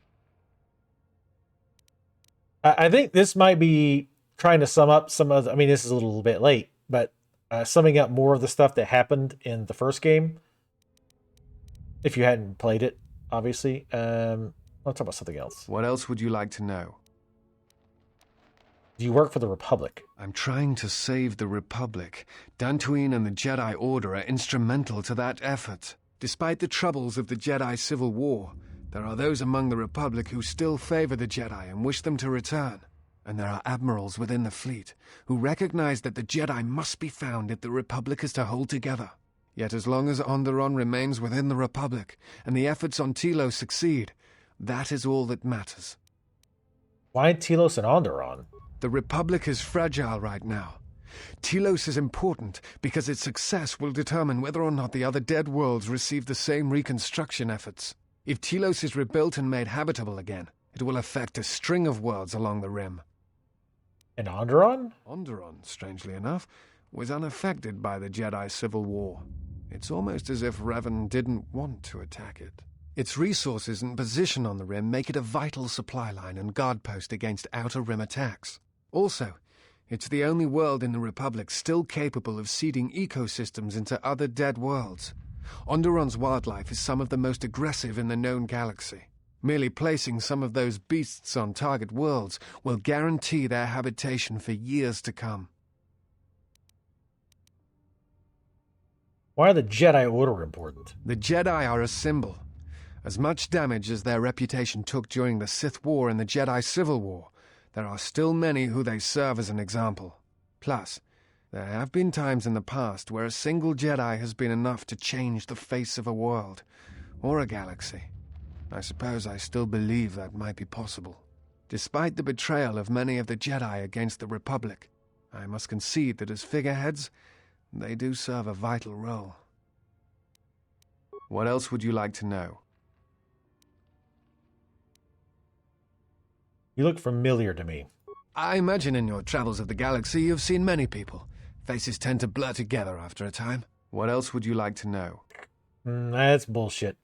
I think this might be trying to sum up some of the, I mean, this is a little bit late, but summing up more of the stuff that happened in the first game. If you hadn't played it, obviously. I'll talk about something else. What else would you like to know? Do you work for the Republic? I'm trying to save the Republic. Dantooine and the Jedi Order are instrumental to that effort. Despite the troubles of the Jedi Civil War, there are those among the Republic who still favor the Jedi and wish them to return. And there are admirals within the fleet who recognize that the Jedi must be found if the Republic is to hold together. Yet as long as Onderon remains within the Republic and the efforts on Telos succeed, that is all that matters. Why Telos and Onderon? The Republic is fragile right now. Telos is important because its success will determine whether or not the other dead worlds receive the same reconstruction efforts. If Telos is rebuilt and made habitable again, it will affect a string of worlds along the rim. And Onderon? Onderon, strangely enough, was unaffected by the Jedi Civil War. It's almost as if Revan didn't want to attack it. Its resources and position on the rim make it a vital supply line and guard post against outer rim attacks. Also, it's the only world in the Republic still capable of seeding ecosystems into other dead worlds. Onderon's wildlife is some of the most aggressive in the known galaxy. Merely placing some of those beasts on target worlds will guarantee their habitation for years to come. Why are the Jedi Order important? The Jedi are a symbol. As much damage as their reputation took during the Sith War and the Jedi Civil War, there are still many who they serve as an example. Plus, there have been times in the past where a single Jedi has been enough to change the face of a world, or a galaxy. I suppose I still believe that might be possible. Despite the betrayal of many of the Jedi against the Republic, I must concede that as figureheads, they do serve a vital role. What else would you like to know? You look familiar to me. I imagine in your travels of the galaxy you've seen many people. Faces tend to blur together after a time. What else would you like to know? That's bullshit.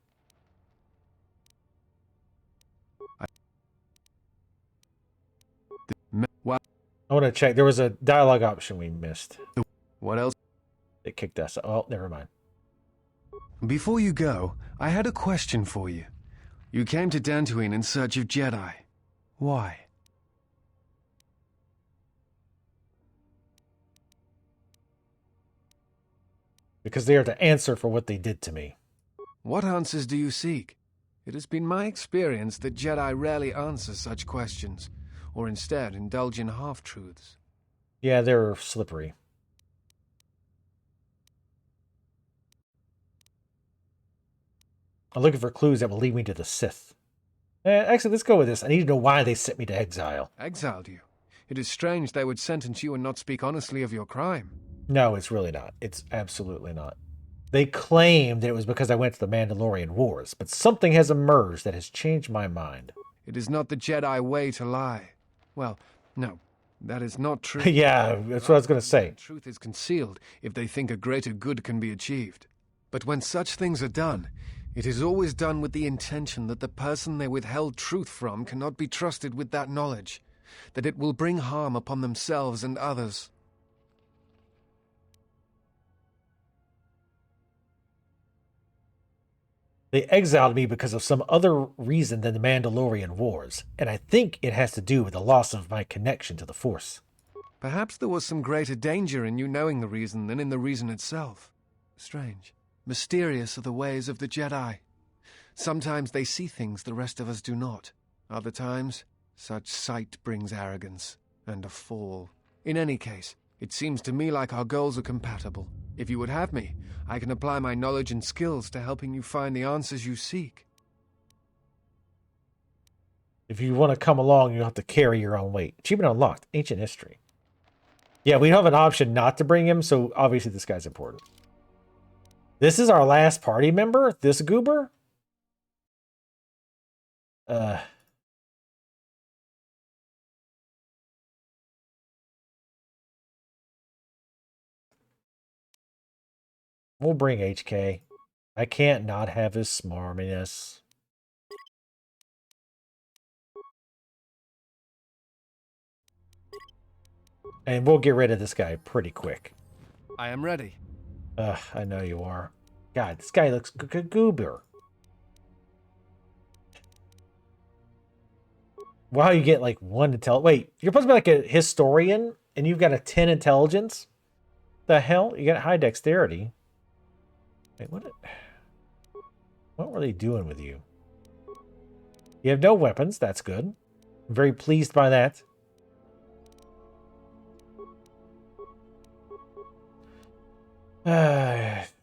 I want to check. There was a dialogue option we missed. What else? It kicked us. Oh, never mind. Before you go, I had a question for you. You came to Dantooine in search of Jedi. Why? Because they are to answer for what they did to me. What answers do you seek? It has been my experience that Jedi rarely answer such questions, or instead indulge in half-truths. Yeah, they're slippery. I'm looking for clues that will lead me to the Sith. Actually, let's go with this. I need to know why they sent me to exile. Exiled you? It is strange they would sentence you and not speak honestly of your crime. No, it's really not. It's absolutely not. They claimed that it was because I went to the Mandalorian Wars, but something has emerged that has changed my mind. It is not the Jedi way to lie. Well, no, that is not true. Yeah, that's what I was going to say. Truth is concealed if they think a greater good can be achieved. But when such things are done, it is always done with the intention that the person they withheld truth from cannot be trusted with that knowledge, that it will bring harm upon themselves and others. They exiled me because of some other reason than the Mandalorian Wars, and I think it has to do with the loss of my connection to the Force. Perhaps there was some greater danger in you knowing the reason than in the reason itself. Strange. Mysterious are the ways of the Jedi. Sometimes they see things the rest of us do not. Other times, such sight brings arrogance and a fall. In any case, it seems to me like our goals are compatible. If you would have me, I can apply my knowledge and skills to helping you find the answers you seek. If you want to come along, you'll have to carry your own weight. Achievement unlocked. Ancient history. Yeah, we have an option not to bring him, so obviously this guy's important. This is our last party member? This goober? We'll bring HK. I can't not have his smarminess. And we'll get rid of this guy pretty quick. I am ready. I know you are. God, this guy looks goober. Wow, you get like 1 intel. Wait, you're supposed to be like a historian, and you've got a 10 intelligence? The hell? You got high dexterity. Wait, what were they doing with you? You have no weapons. That's good. I'm very pleased by that.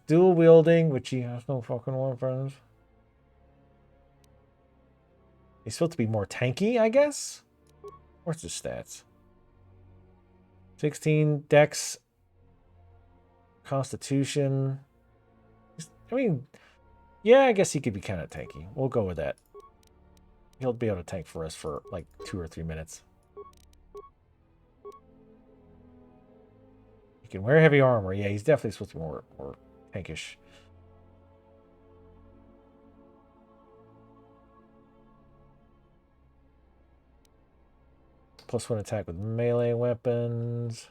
Dual wielding, which he has no fucking weapons. He's supposed to be more tanky, I guess? What's his stats? 16 dex, constitution. I mean, yeah, I guess he could be kind of tanky. We'll go with that. He'll be able to tank for us for like 2 or 3 minutes. He can wear heavy armor. Yeah, he's definitely supposed to be more tankish. +1 attack with melee weapons.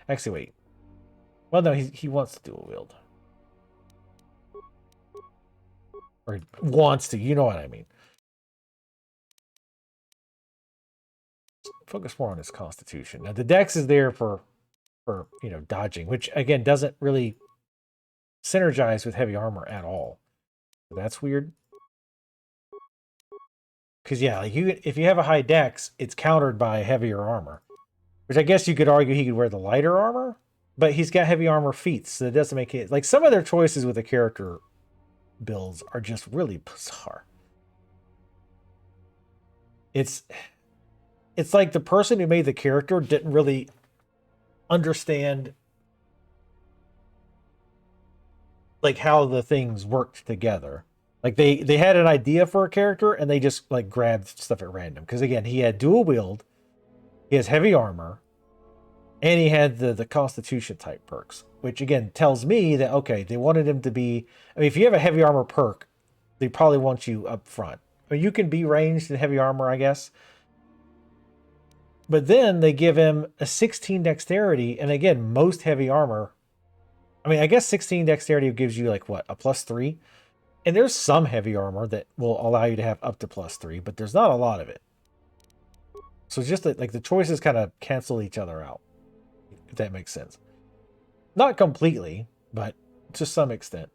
Actually, wait. Well, no, he wants to dual wield. Or he wants to, you know what I mean. Focus more on his constitution. Now, the dex is there for you know, dodging, which, again, doesn't really synergize with heavy armor at all. So that's weird. Because, yeah, like if you have a high dex, it's countered by heavier armor. Which I guess you could argue he could wear the lighter armor, but he's got heavy armor feats, so it doesn't make it... Like, some of their choices with the character builds are just really bizarre. It's like the person who made the character didn't really understand like how the things worked together. Like they had an idea for a character and they just like grabbed stuff at random. Because again, he had dual wield, he has heavy armor, and he had the constitution type perks, which again tells me that okay, they wanted him to be... I mean, if you have a heavy armor perk, they probably want you up front. I mean, you can be ranged in heavy armor, I guess. But then they give him a 16 dexterity, and again, most heavy armor... I mean, I guess 16 dexterity gives you like what, a +3? And there's some heavy armor that will allow you to have up to +3, but there's not a lot of it. So it's just that like the choices kind of cancel each other out, if that makes sense. Not completely, but to some extent.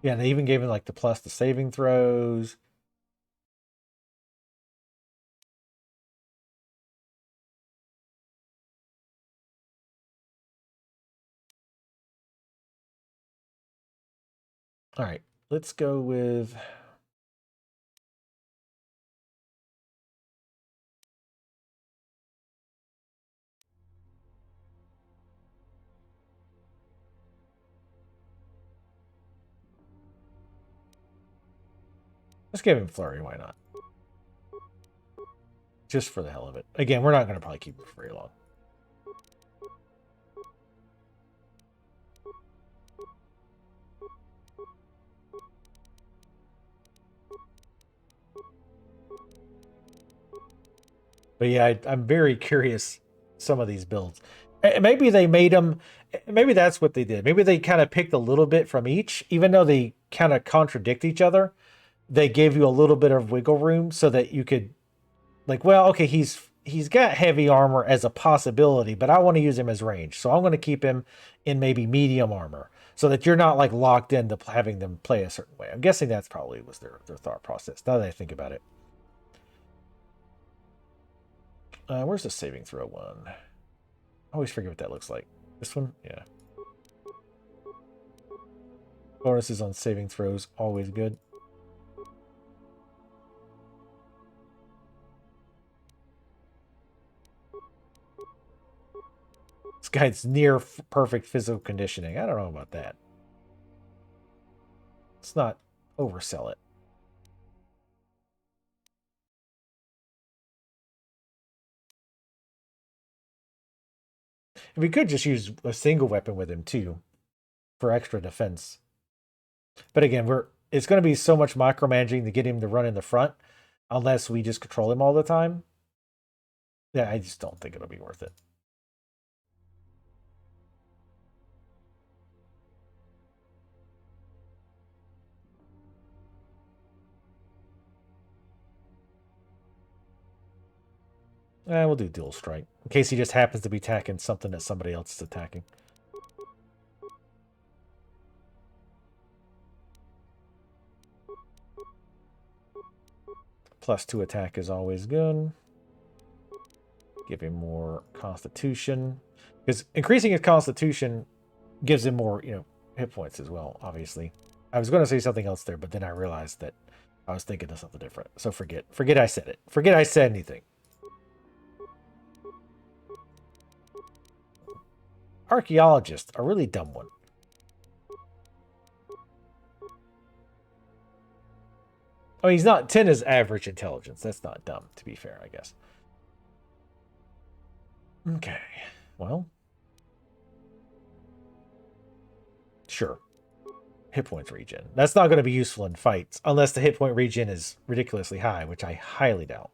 Yeah, they even gave him like the plus to saving throws. All right, let's go with... Let's give him Flurry, why not? Just for the hell of it. Again, we're not going to probably keep it for very long. But yeah, I'm very curious some of these builds. Maybe they made them... Maybe that's what they did. Maybe they kind of picked a little bit from each, even though they kind of contradict each other. They gave you a little bit of wiggle room so that you could... Like, well, okay, he's got heavy armor as a possibility, but I want to use him as range. So I'm going to keep him in maybe medium armor so that you're not like locked into having them play a certain way. I'm guessing that's probably was their thought process, now that I think about it. Where's the saving throw one? I always forget what that looks like. This one? Yeah. Bonuses on saving throws, always good. This guy's near perfect physical conditioning. I don't know about that. Let's not oversell it. And we could just use a single weapon with him too, for extra defense. But again, it's going to be so much micromanaging to get him to run in the front. unless we just control him all the time. Yeah, I just don't think it'll be worth it. We'll do dual strike in case he just happens to be attacking something that somebody else is attacking. +2 attack is always good. Give him more constitution, because increasing his constitution gives him more, hit points as well. Obviously, I was going to say something else there, but then I realized that I was thinking of something different. So forget I said it. Forget I said anything. Archaeologist, a really dumb one. Oh, he's not 10 is average intelligence. That's not dumb, to be fair, I guess. Okay, well. Sure. Hit points regen. That's not going to be useful in fights, unless the hit point regen is ridiculously high, which I highly doubt.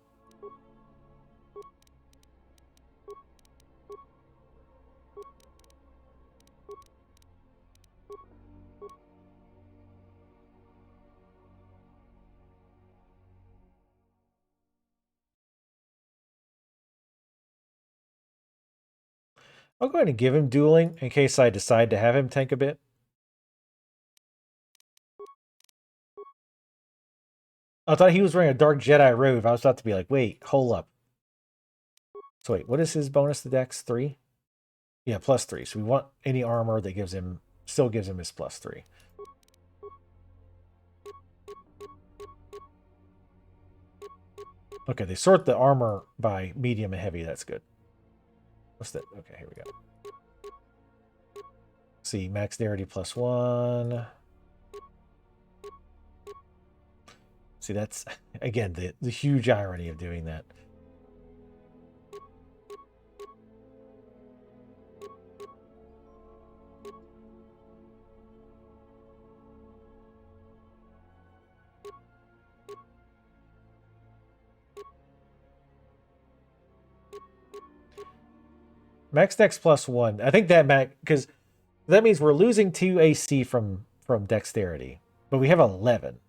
I'll go ahead and give him dueling in case I decide to have him tank a bit. I thought he was wearing a Dark Jedi robe. I was about to be like, wait, hold up. So wait, what is his bonus to Dex? 3? Yeah, +3. So we want any armor that gives him, still gives him his +3. Okay, they sort the armor by medium and heavy. That's good. What's that? Okay, here we go. See, max dexterity +1. See, that's, again, the huge irony of doing that. Max dex +1. I think that because that means we're losing 2 AC from dexterity, but we have 11.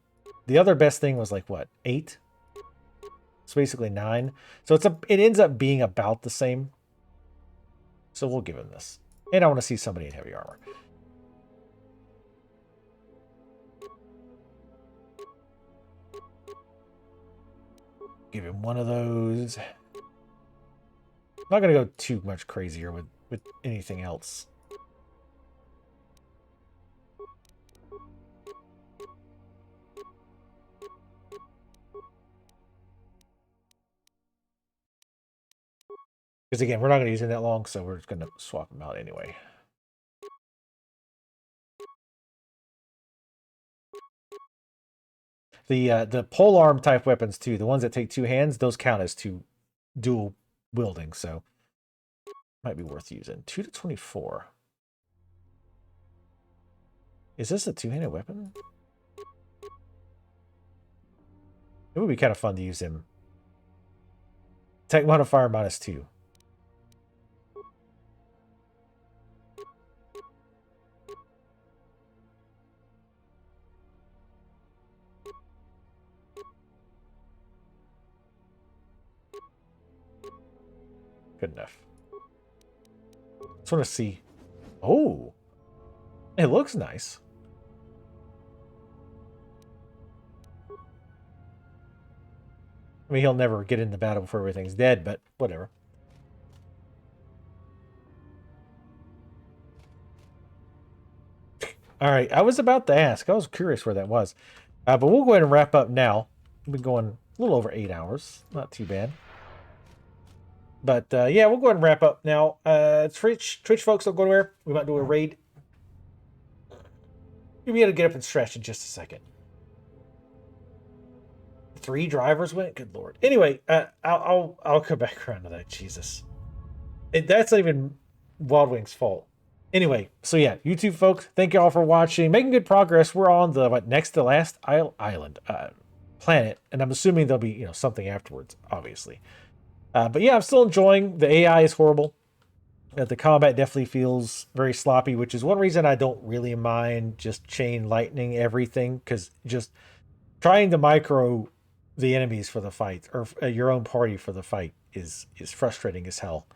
The other best thing was like what, 8? It's basically 9. So it ends up being about the same. So we'll give him this. And I want to see somebody in heavy armor. Give him one of those. I'm not going to go too much crazier with anything else. Because again, we're not going to use him that long, so we're just going to swap him out anyway. The polearm type weapons too, the ones that take 2 hands, those count as 2 dual wielding, so might be worth using. 2 to 24. Is this a 2-handed weapon? It would be kind of fun to use him. Tech modifier -2. Good enough. Just want to see. Oh, it looks nice. I mean, he'll never get into battle before everything's dead, but whatever. All right, I was about to ask. I was curious where that was. But we'll go ahead and wrap up now. We've been going a little over 8 hours. Not too bad. But yeah, we'll go ahead and wrap up now. Twitch folks, don't go anywhere. We might do a raid. You'll be able to get up and stretch in just a second. 3 drivers went. Good lord. Anyway, I'll come back around to that. Jesus, that's not even Wild Wing's fault. Anyway, so yeah, YouTube folks, thank you all for watching. Making good progress. We're on the next to last island. planet, and I'm assuming there'll be something afterwards, obviously. But yeah, I'm still enjoying. The AI is horrible. The combat definitely feels very sloppy, which is one reason I don't really mind just chain lightning everything, because just trying to micro the enemies for the fight, or your own party for the fight, is frustrating as hell.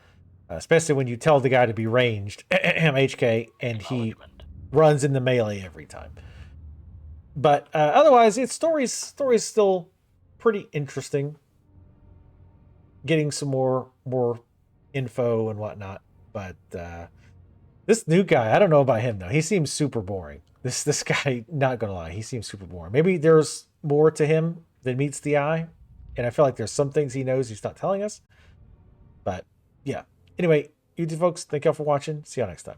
Especially when you tell the guy to be ranged, HK, and he runs into melee every time. But otherwise, its story's still pretty interesting. Getting some more info and whatnot. But this new guy, I don't know about him though. He seems super boring. This guy, not gonna lie, he seems super boring. Maybe there's more to him than meets the eye, and I feel like there's some things he knows he's not telling us. But yeah. Anyway, you two folks, thank y'all for watching. See y'all next time.